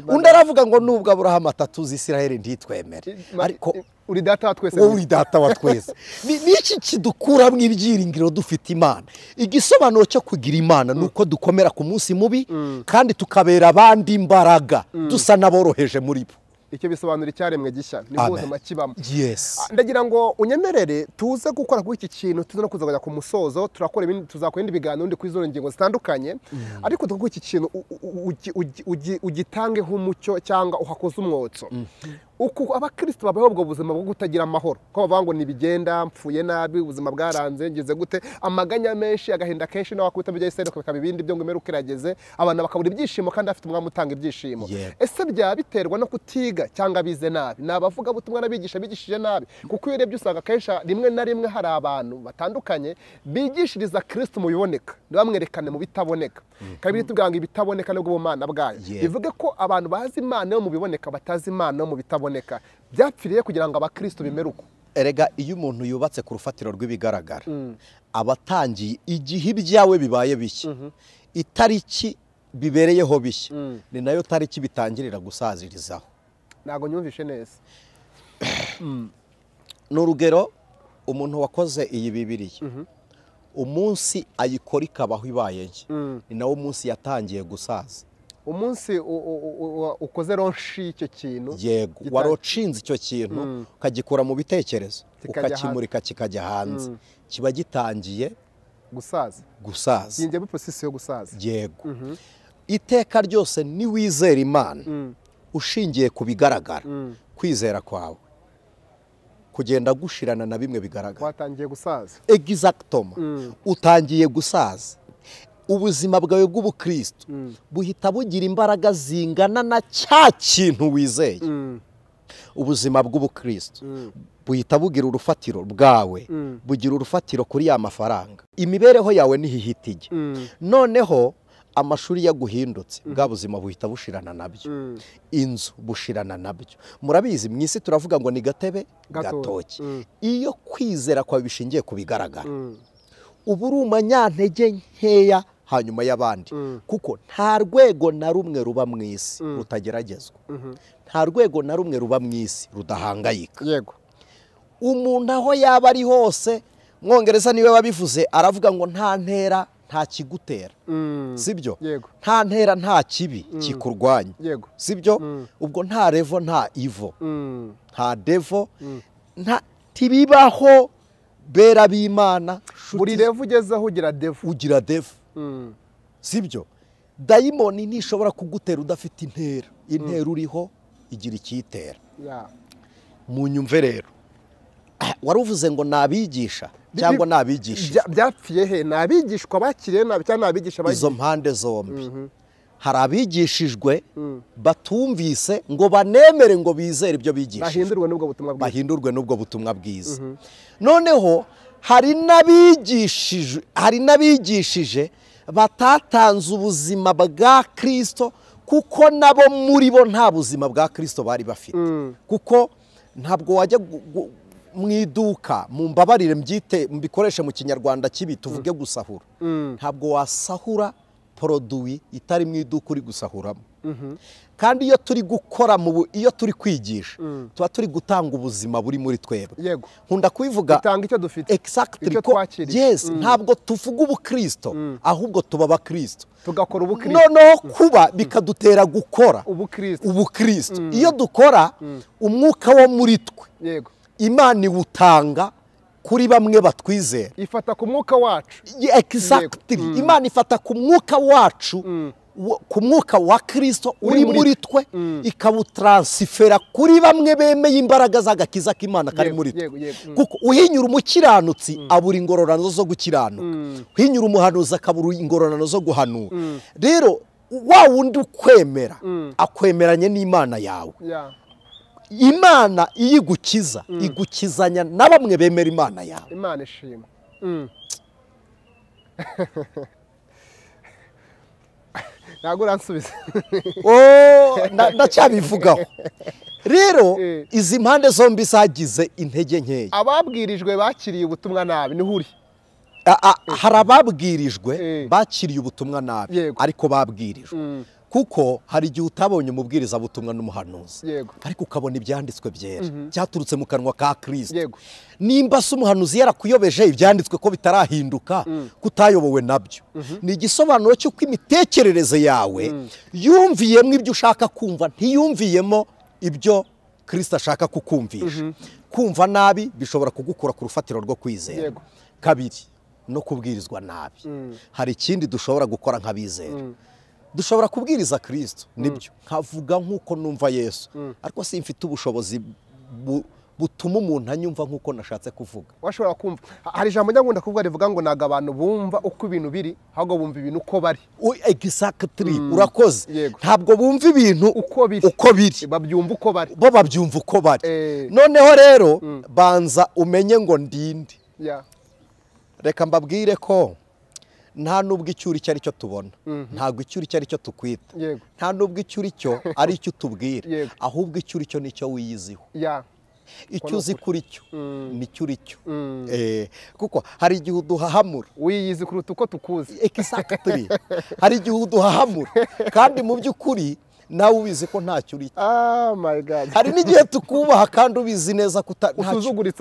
Undi aravuga ngo nubwo Aburahamu atatuzi Isiraheli ntitwemere, ariko uri data wa twese. Wowe uri data wa twese. Niki kidukuramo ibyiringiro dufite Imana? Igisobanuro cyo kugira Imana nuko dukomera ku munsi mubi kandi tukabera abandi imbaraga, dusa naboroheje muri bo. Icyo bisobanura icyaremwe gishya ni ubuzima kibamo. Yes. Ndagira ngo unyemerere tuze gukora kuri iki kintu, tuze no kuzaganya ku musozo, turakora ibindi, tuzakora indi biganiro ndi kwizora ingingo zitandukanye, ariko tukuri iki kintu ugitange nk'umucyo cyangwa uhakoze umwotso. Uko abakristo babaho ubwo buzima bwo kutagira amahoro, ko bavuga ngo nibigenda mpfuye nabi, ubuzima bwaranze ngeze gute, amaganya menshi, agahinda kenshi nawe akubita bijya isero bikaba ibindi byo ngo imeruka irageze, abantu bakabura ibyishimo kandi afite umwami utanga ibyishimo. Ese bya biterwa no kutiga cyangwa bize nabi? Nabavuga butumwa nabigisha bigishije nabi, kuko iyo urebye usanga kenshi rimwe na rimwe hari abantu batandukanye bigishiriza Kristo mu biboneka, bamwerekane mu bitaboneka. Kabiri tubwanga ibitaboneka nubwo bumana bwayo. Bivuge ko abantu bazi Imana yo mu biboneka batazi Imana yo mu bitaboneka. Byapfiriye kugira ngo abakristo bimeruko. Erega iyo umuntu yubatse ku rufatiro rw'ibigaragara, abatangiye igihe ibyawe bibaye bishya, itariki bibereyeho bishya, ni nayo tariki bitangirira gusazirizaho. Nago nyumvishe neza. N'urugero umuntu wakoze iyi Bibiliya, umunsi ayikora ikabaho ibaye nshya, ni nawo umunsi yatangiye gusaza. Umunsi ukoze ronshi icyo kintu, yego warocinze icyo kintu ukagikura mu bitekerezo ukakimurika kikajya hanze, kiba gitangiye gusaza. Yinjye mu process yo gusaza. Yego. Iteka ryose ni wizera Imana ushingiye ku bigaragara, kwizera kwawe kugenda gushirana na bimwe bigaragara. Watangiye gusaza. Exactement. Utangiye gusaza. Ubuzima bwawe bw'ubukristo buhita bugira imbaraga zingana na cya kintu wizeye. Ubuzima bw'ubukristo buhita bugira urufatiro bwawe, bugira urufatiro kuri ya mafaranga. Imibereho yawe nihihitije. Noneho amashuri yaguhindutse, bwa buzima buhita bushirana nabyo. Inzu bushirana nabyo. Murabizi mwisi turavuga ngo ni gatebe gatoki. Iyo kwizera kwa bishingiye ku bigaragara, uburi umanyantege nkeya hanyuma y'abandi, kuko nta rwego na rumwe ruba mu isi rutageragezwa, nta rwego na rumwe ruba mu isi rudahangayika. Yego. Umuntu aho yaba ari hose, Mwongereza niwe wabivuze, aravuga ngo nta ntera nta kigutera. Sibyo? Nta ntera nta kibi kikurwanya. Sibyo? Ubwo nta revo nta ivo, nta devo, nta tibibaho. Bera b'Imana, buri revu ugezeho ugira devu. Sibyo? Dayimoni ntishobora kugutera udafite intera. Intera uriho igira icyitera. Mu nyumve rero, waruvuze ngo nabigisha cyangwa nabigisha. Byapfiye he? Nabigishwa bakiriye nabi cyangwa nabigisha bagiye? Izo mpande zombi. Hari abigishijwe batumvise ngo banemere ngo bizere ibyo bigishije, bahindurwe n'ubwo butumwa bwiza. Noneho hari n'abigishije batatanze ubuzima bwa Kristo, kuko nabo muri bo nta buzima bwa Kristo bari bafite. Kuko ntabwo wajya mu iduka, mu mbabarire mbikoreshe mu kinyarwanda kibi tuvuge gusahura. Ntabwo wasahura produit itari mu iduka uri gusahuramo. kandi iyo turi gukora iyo turi kwigisha tuba turi gutanga ubuzima buri muri twebwe. Yego. Nkunda kubivuga dutanga icyo dufite. Exactly ko yes ntabwo tuvuga ubukristo ahubwo tuba abakristo. Tugakora ubukristo. Noneho kuba bikadutera gukora ubukristo. Iyo dukora umwuka wo muri twe. Yego. Imana iwutanga kuri bamwe batwizera. Ifata ku mwuka wacu. Exactly. Imana ifata ku mwuka wacu ku mwuka wa Kristo uri muri twe ikawutransfera kuri bamwe bemeye imbaraga z'agakiza k'Imana kari muri twe. Kuko uhinyura umukiranutsi abura ingororano zo gukiranuka, uhinyura umuhanuzi akabura ingororano zo guhanura. Rero wa wundi ukwemera akwemeranye n'Imana yawe. Imana iyigukiza igukizanya na bamwe bemera Imana yawe. Imana ishima. Ntabwo uransubiza. Ndacyabivugaho. Rero izi mpande zombi zagize intege nkeya. Ababwirijwe bakiriye ubutumwa nabi ni huri. Hari ababwirijwe bakiriye ubutumwa nabi ariko babwirijwe. Kuko hari igihe utabonye umubwiriza butumwa n'umuhanuzi ariko ukabona ibyanditswe byera cyaturutse mu kanwa ka Kristo. Nimba se umuhanuzi yarakuyobeje ibyanditswe ko bitarahinduka kutayobowe nabyo, ni igisobanuro cy'uko imitekerereze yawe yumviyemo ibyo ushaka kumva, ntiyumviyemo ibyo Kristo ashaka kukumvisha. Kumva nabi bishobora kugukura ku rufatiro rwo kwizera. Kabiri, no kubwirizwa nabi. Hari ikindi dushobora gukora nk'abizera. Dushobora kubwiriza Kristo nibyo nkavuga nkuko numva Yesu ariko simfite ubushobozi butuma umuntu anyumva nkuko nashatse kuvuga. Washobora kumva hari ijambo nyangunda kuvuga rivuga ngo naga abantu bumva uko ibintu biri ahubwo bumva ibintu uko bari. Exactly. Urakoze. Ntabwo bumva ibintu uko biri babyumva uko bari. Bo babyumva uko bari. Noneho rero banza umenye ngo ndinde. Reka mbabwire ko nta nubwo icyuri icyo ari cyo tubona, ntabwo icyuri icyo ari cyo tukwita, nta nubwo icyuri cyo ari icyo utubwira, ahubwo icyuri cyo nicyo wiyiziho. Icyo uzi kuri cyo nicyo uri cyo. Kuko hari igihe uduhahamura wiyizi kuruta uko tukuzi. Exactly. Hari igihe uduhahamura kandi mu by'ukuri nawe ubizi ko ntacyo uri. My God. Hari n'igihe tukubaha kandi ubizi neza ko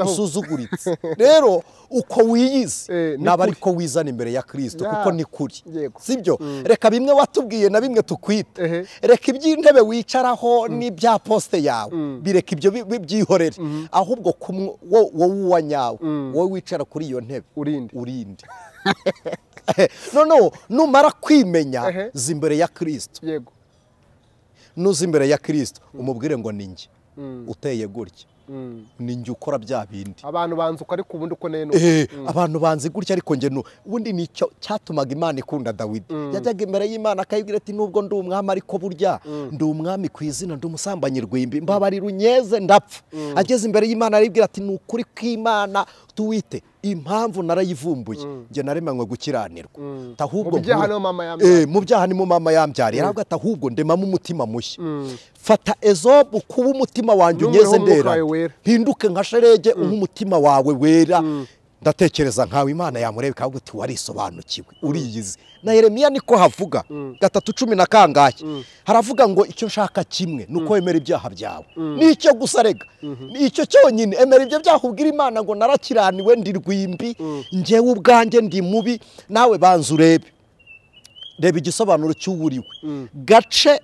usuzuguritse. Rero uko wiyizi naba ariko wizana imbere ya Kristo kuko ni kuri. Sibyo? Reka bimwe watubwiye na bimwe tukwita. Reka iby'intebe wicaraho n'ibya poste yawe bireka ibyo byihorere. Ahubwo wowe uwanyawe wowe wicara kuri iyo ntebe urinde. No numara kwimenya zimbere ya Kristo. Nuzi imbere ya Kristo umubwire ngo ninjye uteye gutya, ninjye ukora bya bindi. Abantu banzuka ariko ubundi uko neno. Abantu banzi gutya ariko nge ubundi nicyo cyatumaga Imana ikunda Dawidi. Yajyaga imbere y'Imana akayibwira ati nubwo ndi umwami ariko burya ndi umwami ku izina, ndi umusambanyi rw'imbi, mbabarira unyeze ndapfa. Ageze imbere y'Imana aribwira ati nukuri kw'Imana tuwite impamvu narayivumbuye nge naremanywe gukiranirwa. Ahubwo mu byaha ni mu mama yambyariye. Aravuga ati ahubwo ndemamo umutima mushya. Fata Ezobu kuba umutima wanjye unyeze ndera, mpinduke nka sherege umutima wawe wera. Ndatekereza nkawe Imana yamureba ikavuga ati warisobanukiwe uriyizi. Na Yeremiya niko havuga 3:10 na kangahe haravuga ngo icyo nshaka kimwe nuko wemera ibyaha byawe. Nicyo gusa rega, icyo cyonyine emera ibyo byaha ubwira Imana ngo narakiraniwe ndi rwimbi, ngewe ubwanjye ndi mubi. Nawe banza urebe, reba igisobanuro cy'uwuriwe gace.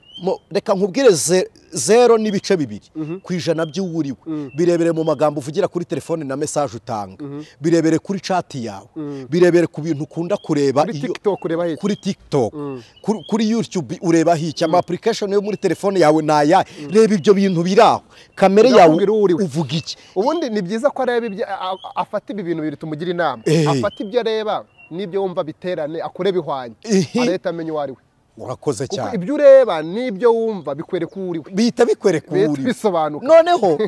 Reka nkubwire 0 n'ibice 2 ku ijana by'uwuriwe. Birebere mu magambo uvugira kuri telefone na message utanga, birebere kuri chat yawe, birebere ku bintu ukunda kureba kuri TikTok, kuri YouTube ureba hiki, ama application yo muri telefone yawe naya. Reba ibyo bintu biraho, kamera yawe uvuga iki. Ubundi ni byiza ko areba ibyo afata ibi bintu biri tumugira inama, afata ibyo areba nibyo wumva biterane akore bihwanye, areta amenye wari we. Urakoze cyane. Ibyo ureba nibyo wumva bikwereka uriwe, bita bikwereka uriwe bisobanuka. Noneho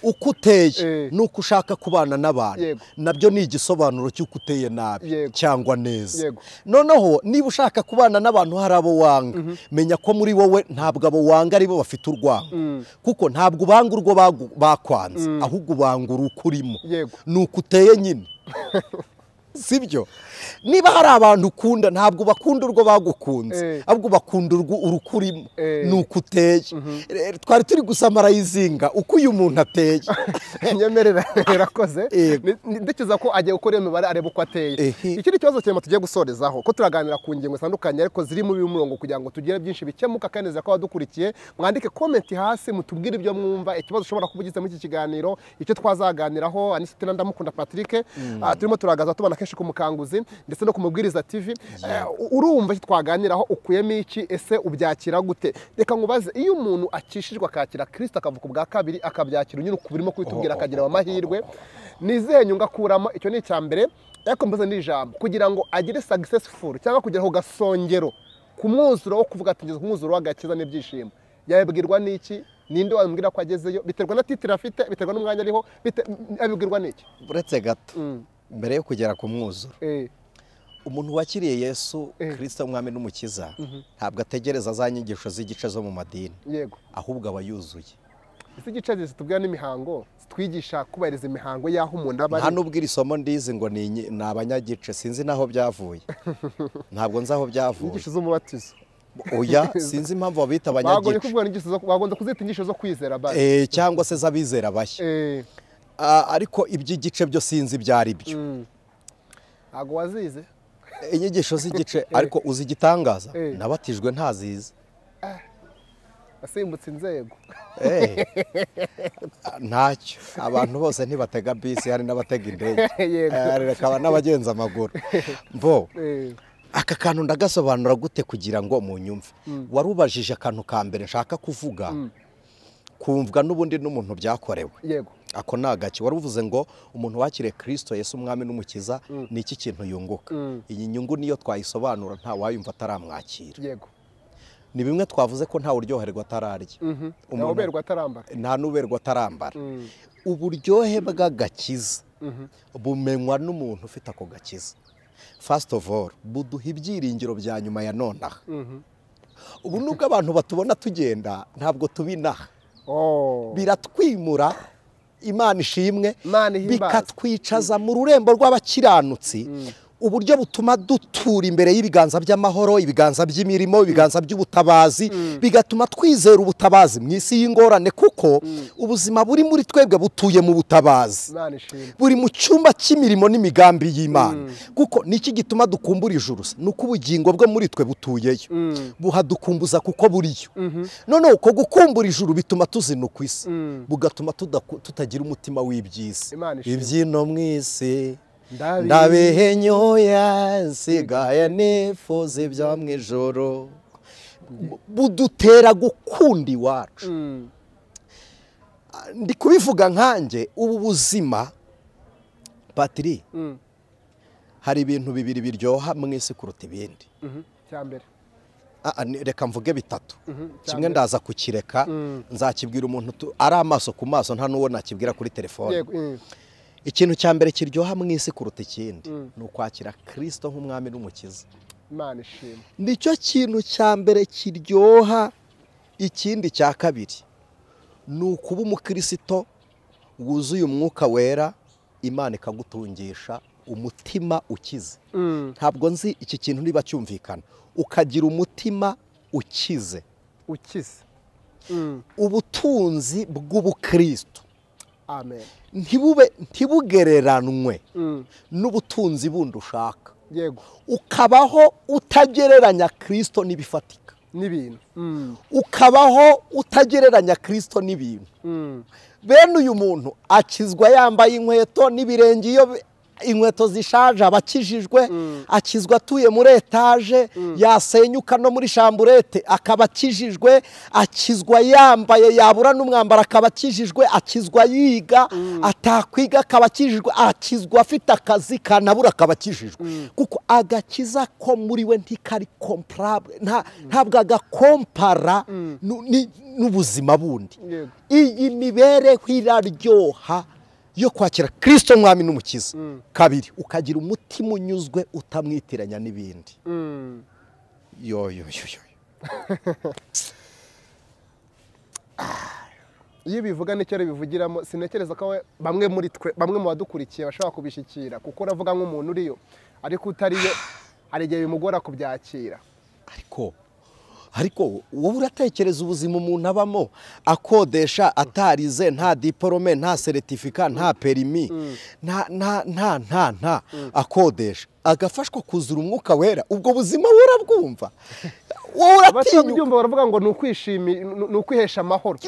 uko uteye nuko ushaka kubana n'abantu nabyo ni igisobanuro cy'uko uteye nabi cyangwa neza. Noneho niba ushaka kubana n'abantu hari abo wanga, menya ko muri wowe ntabwo abo wanga ari bo bafite urwango. Kuko ntabwo ubanga urwo bakwanze ahubwo ubanga urukurimo. Nuko uteye nyine. sibyo niba hari abantu ukunda ntabwo bakunda urwo bagukunze ahubwo bakunda urukurimo nuko uteye twari turi gusamara yizinga uko uyu muntu ateye nyemerera yarakoze ndekeza ko agiye gukora iyo mibare areba uko ateye ikindi kibazo cyema tugiye gusorezaho ko turaganira ku ngingo zitandukanye ariko ziri mu murongo kugira ngo tugire byinshi bikemuka kandi neza ko abadukurikiye mwandike comment hasi mutubwire ibyo mwumva ikibazo ushobora kuvugiza muri iki kiganiro icyo twazaganiraho Anicet na Ndamukunda Patrick turimo turagaza tubana kenshi ku Mukanguzi ndetse no kumubwiriza TV urumva twaganiraho ukuyemo iki ese ubyakira gute reka nkubaze iyo umuntu akishijwe akakira Kristo akavuka ubwa kabiri akabyakira unyine kubirimo kwitubwira akagira amahirwe nize nyunga kuramo icyo ni icyambere yakomboze n'ijambo kugira ngo agire successful cyangwa kugira ho gasongero kumwuzuro wo kuvuga ati ngeze kumwuzuro w'agakiza n'ibyishimo yabibwirwa n'iki ninde wambwira ko agezeyo biterwa na titira afite biterwa n'umwanya ariho abibwirwa n'iki buretse gato mbere yo kugera ku mwuzuro umuntu wakiriye Yesu Kristo umwami n'umukiza ntabwo ategereza za nyigisho z'igice zo mu madini yego ahubwo aba yuzuye ese igice zitubwira n'imihango twigisha kubahiriza imihango y'aho umuntu aba nta n'ubwira isomo ndizi ngo ni abanyagice sinzi naho byavuye ntabwo nzi aho byavuye inyigisho z'umubatizo oya sinzi impamvu babita abanyagice bagonze kuzita inyigisho zo kwizera cyangwa se z'abizera bashya ariko iby'igice byo sinzi byari byo ntabwo wazize inyigisho z'igice ariko uzi igitangaza nabatijwe ntazizi asimbutse inzego ntacyo abantu bose ntibatega bisi hari n'abatega indege hakaba n'abagenza amaguru mbo aka kantu ndagasobanura gute kugira ngo munyumve warubajije akantu ka mbere nshaka kuvuga kumvwa n'ubundi n'umuntu byakorewe yego ako nagaki waruvuze ngo umuntu wakiriye Kristo Yesu umwami n'umukiza ni iki kintu yunguka iyi nyungu niyo twayisobanura nta wayumva ataramwakira yego ni bimwe twavuze ko nta uryoherwa atararya uberwa atarambara nta n'uberwa atarambara uburyohe bw'agakiza bumenywa n'umuntu ufite ako gakiza first of all buduha ibyiringiro bya nyuma ya nonaha ubu nubwo abantu batubona tugenda ntabwo tubinaha biratwimura Imana ishimwe bikatwicaza mu rurembo rw'abakiranutsi uburyo butuma dutura imbere y'ibiganza by'amahoro ibiganza by'imirimo ibiganza by'ubutabazi bigatuma twizera ubutabazi mu isi y'ingorane kuko ubuzima buri muri twebwe butuye mu butabazi buri mu cyumba cy'imirimo n'imigambi y'Imana kuko niki gituma dukumbura ijuru nuko ubugingo bwo muri twe butuyeyo buhadukumbuza kuko buriyo none uko gukumbura ijuru bituma tuzinuka isi bugatuma tutagira umutima w'ibyisi ibyino mu isi ndabihenyoya nsigaye nifuza ibyo mu ijoro budutera gukunda iwacu ndi kubivuga nkanjye ubu buzima Patri hari ibintu bibiri biryoha mu isi kuruta ibindi cyambere reka mvuge bitatu kimwe ndaza kukireka nzakibwira umuntu ari amaso ku maso nta n'uwo nakibwira kuri telefone ikintu cya mbere kiryoha mu isi kuruta ikindi ni ukwakira Kristo nk'umwami n'umukiza Imana ishimwe nicyo kintu cya mbere kiryoha ikindi cya kabiri ni ukuba umukristo wuzuye umwuka wera Imana ikagutungisha umutima ukize ntabwo nzi iki kintu niba cyumvikana ukagira umutima ukize ubutunzi bw'ubukristo amen ntibugereranwe n'ubutunzi bundi ushaka ukabaho utagereranya Kristo n'ibifatika n'ibintu ukabaho utagereranya Kristo n'ibintu bene uyu muntu akizwa yambaye inkweto n'ibirenge iyo inkweto zishaje abakijijwe akizwa atuye muri etaje yasenyuka no muri shamburete akaba akijijwe akizwa yambaye yabura n'umwambaro akaba akijijwe akizwa yiga atakwiga akaba akijijwe akizwa afite akazi kanabura akaba akijijwe kuko agakiza ko muri we ntikari comparable ntabwo agakompara n'ubuzima bundi iyi mibereho iraryoha yo kwakira Kristo mwami n'umukiza kabiri ukagira umutima unyuzwe utamwitiranya n'ibindi yo iyo bivuga n'icyo bivugiramo sinekereza ko bamwe muri twe bamwe mu badukurikiye bashobora kubishikira kuko uravuga nk'umuntu uriyo ariko utariyo hari igihe bimugora kubyakira ariko wowe uratekereza ubuzima umuntu abamo akodesha atarize nta diporome nta seritifika nta perimi nta akodesha agafashwa kuzura umwuka wera ubwo buzima burabwumva wowe uratinyuka baravuga ngo ni ukwihesha amahoro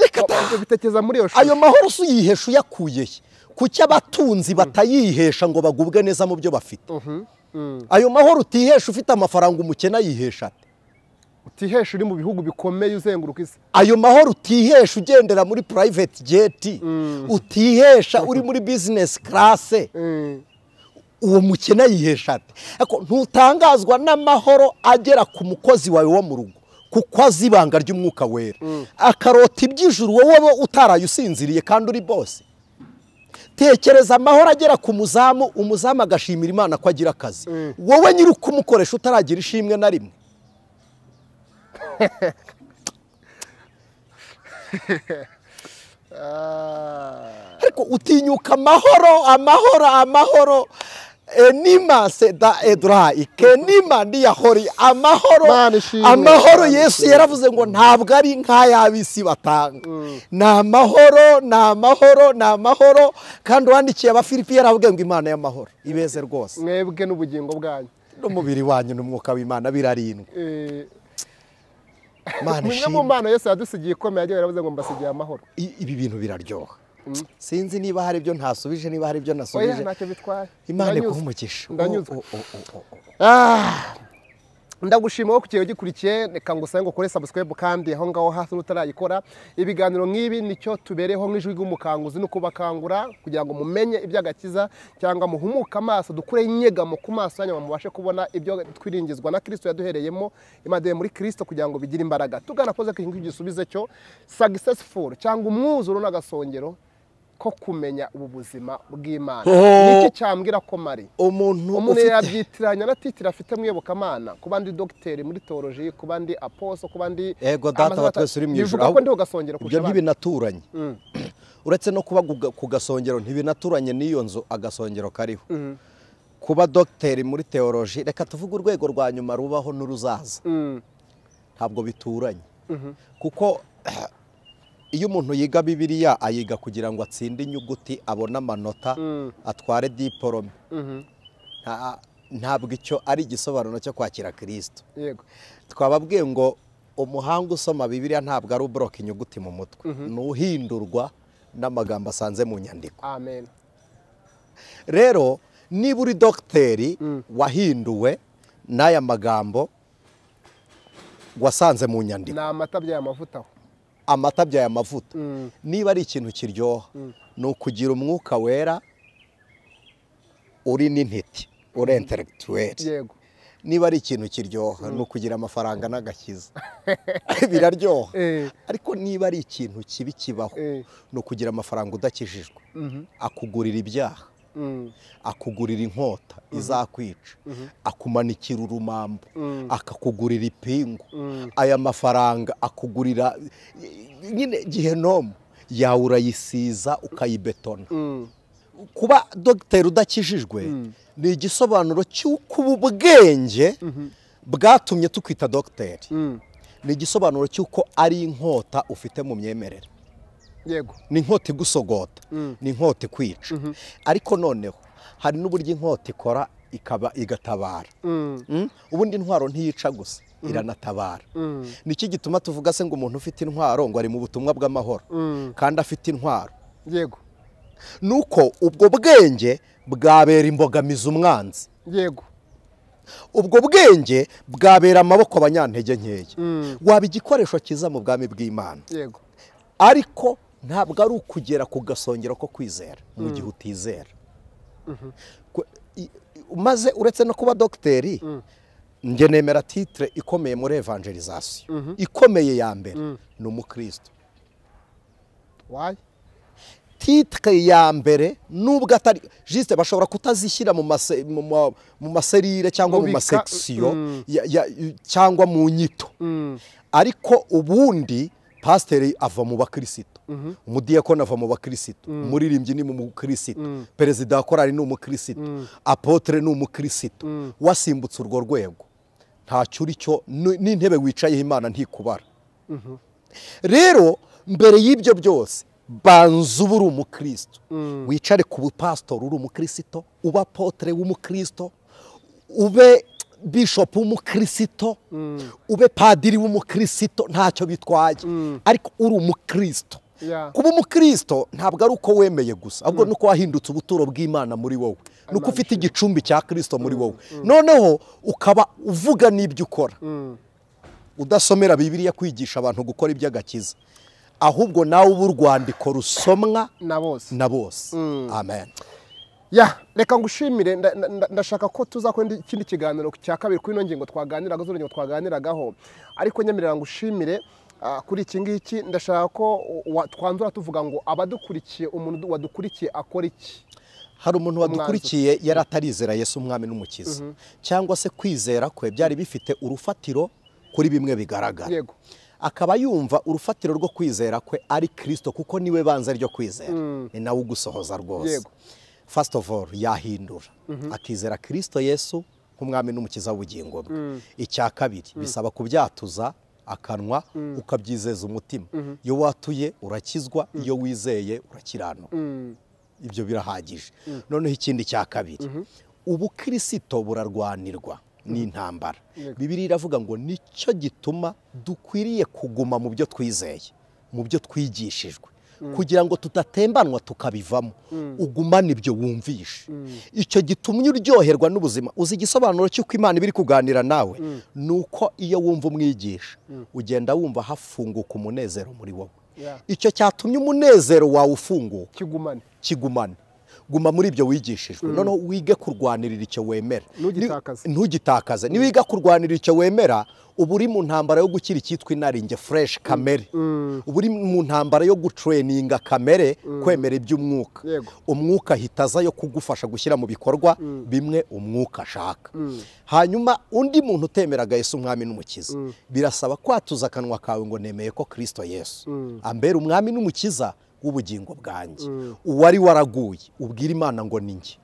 bitekeza muri iyo shusho ayo mahoro si uyihesha uyakuyehe kuki abatunzi batayihesha ngo bagubwe neza mu byo bafite ayo mahoro utihesha ufite amafaranga umukene ayihesha ate utihesha uri mu bihugu bikomeye uzenguruka isi ayo mahoro utihesha ugendera muri private jet utihesha uri muri business class uwo mukene ayihesha ate ntutangazwa n'amahoro agera ku mukozi wawe wo mu rugo kuko azi ibanga ry'umwuka wera akarota iby'ijuru wowe utarayusinziriye kandi uri bose tekereza amahoro agera ku umuzamu agashimira Imana ko agira akazi wowe nyiri ukumukoresha utaragira ishimwe na rimwe ariko utinyuka amahoro enima seda edrai kenima ndiyahori amahoro Yesu yaravuze ngo ntabwo ari nk'ayabisi batanga na amahoro kandi wandikiye abafilipi yaravuga ngo Imana y'amahoro ibeze rwose mwebwe n'ubugingo bwanyu n'umubiri wanyu n'umwuka w'Imana birarindwa Mwe mu mpano Yesu yadusigiye ikomeye agiye yaravuze ngo mbasigiye amahoro ibi bintu biraryoha sinzi niba hari ibyo ntasubije niba hari ibyo nasubije oya ntacyo bitwaye Imana ikuhumugisha ndagushima ko kukiyo gikurikiye reka ngusabe ngo kore subscribe kandi aho ngaho hasi utarayikora ibiganiro nk'ibi nicyo tubereho nk'ijwi ry'umukanguzi no kubakangura kugira ngo mumenye iby'agakiza cyangwa muhumuka amaso dukure inyegamo ku maso yanyu mubashe kubona ibyo twiringizwa na Kristo yaduhereyemo imadeye muri Kristo kugira ngo bigire imbaraga tugana poze kintu gisubize cyo successful cyangwa umwuzuro n'agasongero ko kumenya ubu buzima bw'Imana niki cyambwira ko mari umuntu yabyitiranya na titira afite mwiyobokamana kubandi docteur muri theology kubandi apostle kubandi ego data batwese uri mwijuru ahubwo ndiho gasongero ibyo ntibinaturanye uretse no kuba ku gasongero ntibinaturanye n'iyo nzu agasongero kariho kuba docteur muri theology reka tuvuge urwego rwa nyuma rubaho n'uruzaza ntabwo bituranye kuko iyo umuntu yiga Bibiliya ayiga kugira ngo atsinde inyuguti abone amanota atware diporome ntabwo icyo ari igisobanuro cyo kwakira Kristo yego twababwiye ngo umuhanga usoma Bibiliya ntabwo ari ubroka inyuguti mu mutwe nuhindurwa n'amagambo asanze mu nyandiko amen rero niba uri docteur wahinduwe n'aya magambo wasanze mu nyandiko na amatabya y'amavuta amatabya y'amavuta niba ari ikintu kiryoha ni ukugira umwuka wera uri n'intiti uri intellectuel yego niba ari ikintu kiryoha ni ukugira amafaranga n'agakiza biraryoha ariko niba ari ikintu kibi kibaho ni ukugira amafaranga udakijijwe akugurira ibyaha akugurira inkota izakwica akumanikira urumambo akakugurira ipingu aya mafaranga akugurira nyine gihenomu yawe urayisiza ukayibetona kuba dogiteri udakijijwe ni igisobanuro cy'uko ubu bwenge bwatumye tukwita dogiteri ni igisobanuro cy'uko ari inkota ufite mu myemerere yego ni inkota igusogota ni inkota ikwica ariko noneho hari n'uburyo inkota ikora igatabara ubundi intwaro ntiyica gusa iranatabara niki gituma tuvuga se ngo umuntu ufite intwaro ngo ari mu butumwa bw'amahoro kandi afite intwaro yego nuko ubwo bwenge bwabera imbogamizi umwanzi yego ubwo bwenge bwabera amaboko abanyantege nkeya waba igikoresho cyiza mu bwami bw'Imana yego ariko ntabwo ari ukugera ku gasongero ko kwizera mu gihe utizera maze uretse no kuba dogiteri njye nemera titre ikomeye muri evangelization ikomeye ya mbere ni umukristo why titre ya mbere nubwo atari juste bashobora kutazishyira mu maserire cyangwa mu masection cyangwa mu nyito ariko ubundi pasiteri ava mu bakristo umudiyakoni ava mu bakirisitu, umuririmbyi ni mu mukirisitu, perezida wa korali ni umukirisitu, apotre ni umukirisitu. Wasimbutse urwo rwego ntacyo uri cyo, n'intebe wicayeho Imana ntikubara. Rero mbere y'ibyo byose banza uba uri umukristo, wicare ku bupasitori uri umukristo, ube apotre w'umukristo, ube bishop w'umukristo, ube padiri w'umukristo, ntacyo bitwaye, ariko uri umukristo. Kuba umukristo ntabwo ari uko wemeye gusa, ahubwo nuko wahindutse ubuturo bw'Imana muri wowe, nuko ufite igicumbi cya Kristo muri wowe, noneho ukaba uvuga n'ibyo ukora, udasomera Bibiliya kwigisha abantu gukora iby'agakiza, ahubwo nawe uba urwandiko rusomwa na bose. Amen. Reka ngushimire, ndashaka ko tuzakora ikindi kiganiro cya kabiri kuri ino ngingo twaganiragaho, ariko nyemerera ngushimire kuri iki ngiki. Ndashaka ko twanzura tuvuga ngo abadukurikiye, umuntu wadukurikiye akora iki? Hari umuntu wadukurikiye yari atarizera Yesu umwami n'umukiza, cyangwa se kwizera kwe byari bifite urufatiro kuri bimwe bigaragara, akaba yumva urufatiro rwo kwizera kwe ari Kristo, kuko niwe banza ryo kwizera, ni nawe ugusohoza rwose. First of all yahindura akizera Kristo Yesu nk'umwami n'umukiza w'ubugingo bwe. Icya kabiri bisaba kubyatuza akanwa, ukabyizeza umutima. Iyo watuye urakizwa, iyo wizeye urakiranuka. Ibyo birahagije. Noneho ikindi cya kabiri, ubukristo burarwanirwa n'intambara. Bibiliya iravuga ngo nicyo gituma dukwiriye kuguma mu byo twizeye, mu byo twigishijwe, kugira ngo tudatembanwa tukabivamo. Ugumane ibyo wumvishe, icyo gitumye uryoherwa n'ubuzima. Uzi igisobanuro cy'uko Imana ibiri kuganira nawe, nuko iyo wumva umwigisha ugenda wumva hafunguka umunezero muri wowe. Icyo cyatumye umunezero wawe ufunguka, kigumane. Guma muri ibyo wigishijwe, noneho wige kurwanirira icyo wemera, ntugitakaze. Niwiga kurwanirira icyo wemera, uba uri mu ntambara yo gukira icyitwa inaringe, fresh kamere. Uba uri mu ntambara yo gutraininga kamere kwemera iby'umwuka. Umwuka hitaza yo kugufasha gushyira mu bikorwa bimwe umwuka ashaka. Hanyuma undi muntu utemeraga Yesu umwami n'umukiza, birasaba kwatuza akanwa kawe ngo nemeye ko Kristo Yesu ambera umwami n'umukiza w'ubugingo bwanjye. Uwari waraguye ubwira Imana ngo ni njye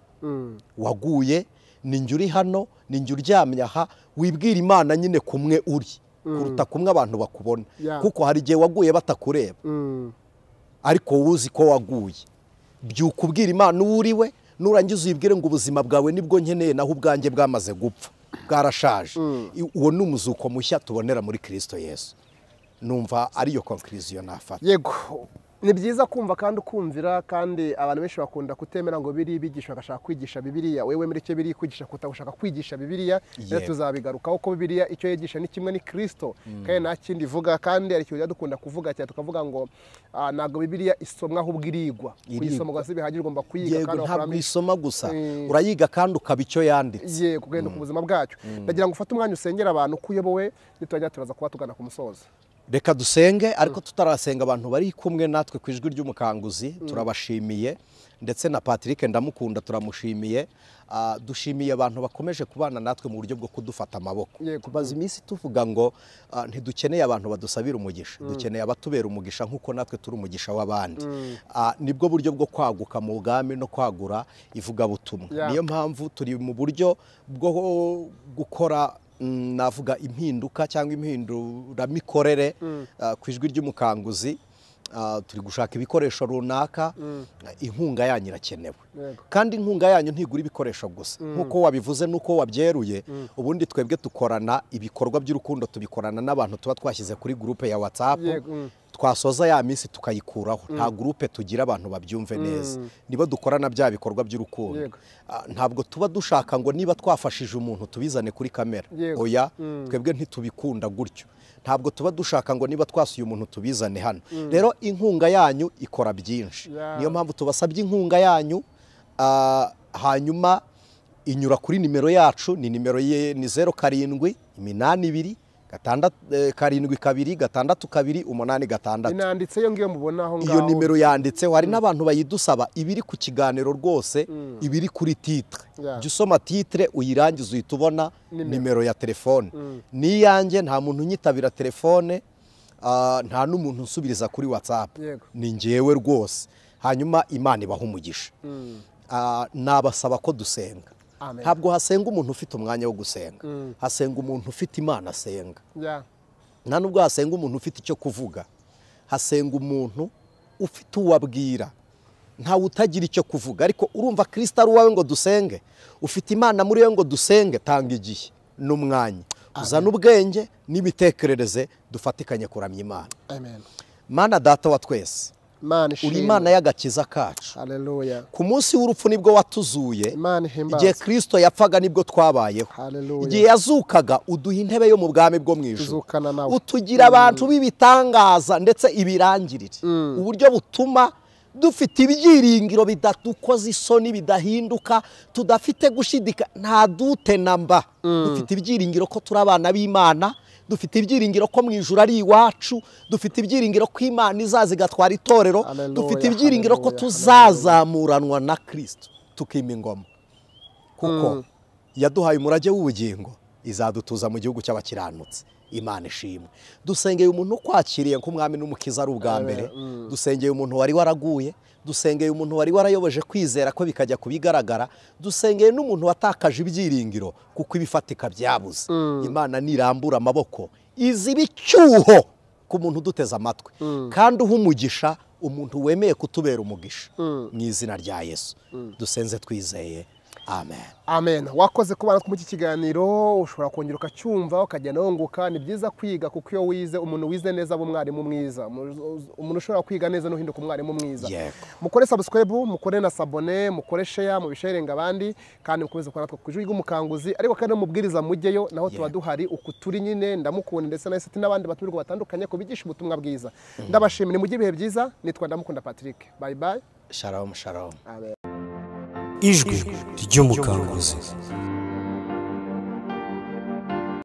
waguye, ni njye uri hano, ni njye uryamye aha. Wibwira Imana nyine kumwe uri, kuruta kumwe abantu bakubona, kuko hari igihe waguye batakureba, ariko uzi ko waguye. Byuka ubwira Imana uwo uriwe, nurangiza uyibwire ngo ubuzima bwawe nibwo nkeneye, naho ubwanjye bwamaze gupfa, bwarashaje. Uwo ni umuzuko mushya tubonera muri Kristo Yesu. Numva ariyo conclusion nafata. Ni byiza kumva kandi ukumvira, kandi abantu benshi bakunda kutemera ngo biri bigisha bagashaka kwigisha Bibiliya. Wewe muri cyo biri kwigisha kutagushaka kwigisha Bibiliya, rero tuzabigarukaho ko Bibiliya icyo yigisha ni kimwe ni Kristo, kandi nta kindi ivuga. Kandi ari cyo dukunda kuvuga cyane, tukavuga ngo ntabwo Bibiliya isomwa ahubwo irigwa. Kuyisoma gasi bihagije, ugomba kuyiga kandi ntabwo isoma gusa, urayiga kandi ukaba icyo yanditse, kugenda ku buzima bwacyo. Ndagira ngo ufate umwanya usengera abantu kuyobowe, nitujya turaza kuba tugana ku musozo. Reka dusenge, ariko tutarasenga abantu bari kumwe natwe ku ijwi ry'umukanguzi turabashimiye, ndetse na Patrick ndamukunda turamushimiye. Dushimiye abantu bakomeje kubana natwe mu buryo bwo kudufata amaboko. Tubaza iminsi tuvuga ngo ntidukeneye abantu badusabira umugisha, dukeneye abatubera umugisha nk'uko natwe turi umugisha w'abandi. Nibwo buryo bwo kwaguka mu bwami no kwagura ivugabutumwa. Niyo mpamvu turi mu buryo bwo gukora navuga impinduka cyangwa impinduramikorere ku ijwi ry'umukanguzi. Turi gushaka ibikoresho runaka, inkunga yanyu irakenewe, kandi inkunga yanyu ntigura ibikoresho gusa nk'uko wabivuze n'uko wabyeruye. Ubundi twebwe dukorana ibikorwa by'urukundo, tubikorana n'abantu tuba twashyize kuri groupe ya WhatsApp, twasoza ya minsi tukayikuraho. Nta groupe tugira abantu babyumve neza, nibo dukorana bya bikorwa by'urukundo. Ntabwo tuba dushaka ngo niba twafashije umuntu tubizane kuri kamera, oya, twebwe ntitubikunda gutyo. Ntabwo tuba dushaka ngo niba twasuye umuntu tubizane hano. Rero inkunga yanyu ikora byinshi, niyo mpamvu tubasabye inkunga yanyu. Hanyuma inyura kuri nimero yacu, ni nimero ye ni 0782 722 inanditse yo ngiyo mubona aho ngaho. Iyo nimero yanditseho, hari n'abantu bayidusaba ibiri ku kiganiro rwose, ibiri kuri titre. Jya usoma titre uyirangiza uhita ubona nimero ya telefone. Niyanjye nta muntu unyitabira telefone, nta n'umuntu nsubiriza kuri WhatsApp Yego. ni njyewe rwose hanyuma Imana ibaha umugisha nabasaba ko dusenga Amen. ntabwo hasenga umuntu ufite umwanya wo gusenga hasenga umuntu ufite Imana asenga Yeah. nta nubwo hasenga umuntu ufite icyo kuvuga hasenga umuntu ufite uwabwira ntawe utagira icyo kuvuga ariko urumva Kristo ari uwawe ngo dusenge ufite Imana muri we ngo dusenge tanga igihe n'umwanya uzana ubwenge n'imitekerereze dufatikanye kuramya Imana. Amen. Mana data wa twese Imana uri ishimwe. Imana y'agakiza kacu Hallelujah. ku munsi w'urupfu nibwo watuzuye Imana ihimbaza. igihe Kristo yapfaga nibwo twabayeho Hallelujah. igihe yazukaga uduha intebe yo mu bwami bwo mu ijuru Tuzukana nawe. utugira abantu b'ibitangaza ndetse ibirangirire uburyo butuma dufite ibyiringiro bidadukoza isoni bidahinduka tudafite gushidika nta dute namba dufite ibyiringiro ko turi abana b'Imana dufite ibyiringiro ko mu ijuru ari iwacu dufite ibyiringiro ko Imana izaza igatwara itorero Hallelujah, dufite ibyiringiro ko hallelujah, tuzazamuranwa na Kristo tukima ingoma kuko yaduhaye umurage w'ubugingo izadutuza mu gihugu cy'abakiranutsi. Imana ishimwe. Dusengeye umuntu kwakiriye nk'umwami n'umukiza ari ubwa mbere dusengeye umuntu wari waraguye dusengeye umuntu wari warayoboje kwizera ko bikajya kubigaragara dusengeye n'umuntu watakaje ibyiringiro kuko ibifatika byabuze. Imana nirambura amaboko iziba icyuho ku muntu duteze amatwi kandi uha umugisha umuntu wemeye kutubera umugisha mu izina rya Yesu dusenze twizeye. Amen. Amen. Wakoze kubana mu iki kiganiro ushobora kongera ukacyumva ukagenda wunguka. Ni byiza kwiga kuko iyo wize umuntu wize neza abo mwarimu mwiza umuntu ushobora kwiga neza no hinduka umwarimu mwiza. Mukore subscribe mukore na sabone mukore share mubisharinga abandi kandi mukomeze kubana ku Ijwi ry'Umukanguzi ariko kandi mubwiriza mujyeyo naho tuba duhari uku turi nyine ndamukunda ndetse na Seti n'abandi batumirwa batandukanye ko bigisha ubutumwa bwiza. Ndabashimira mu gihe byiza nitwa Ndamukunda Patrick. Bye bye. Shalom shalom. Amen. Ijwi ry'Umukanguzi.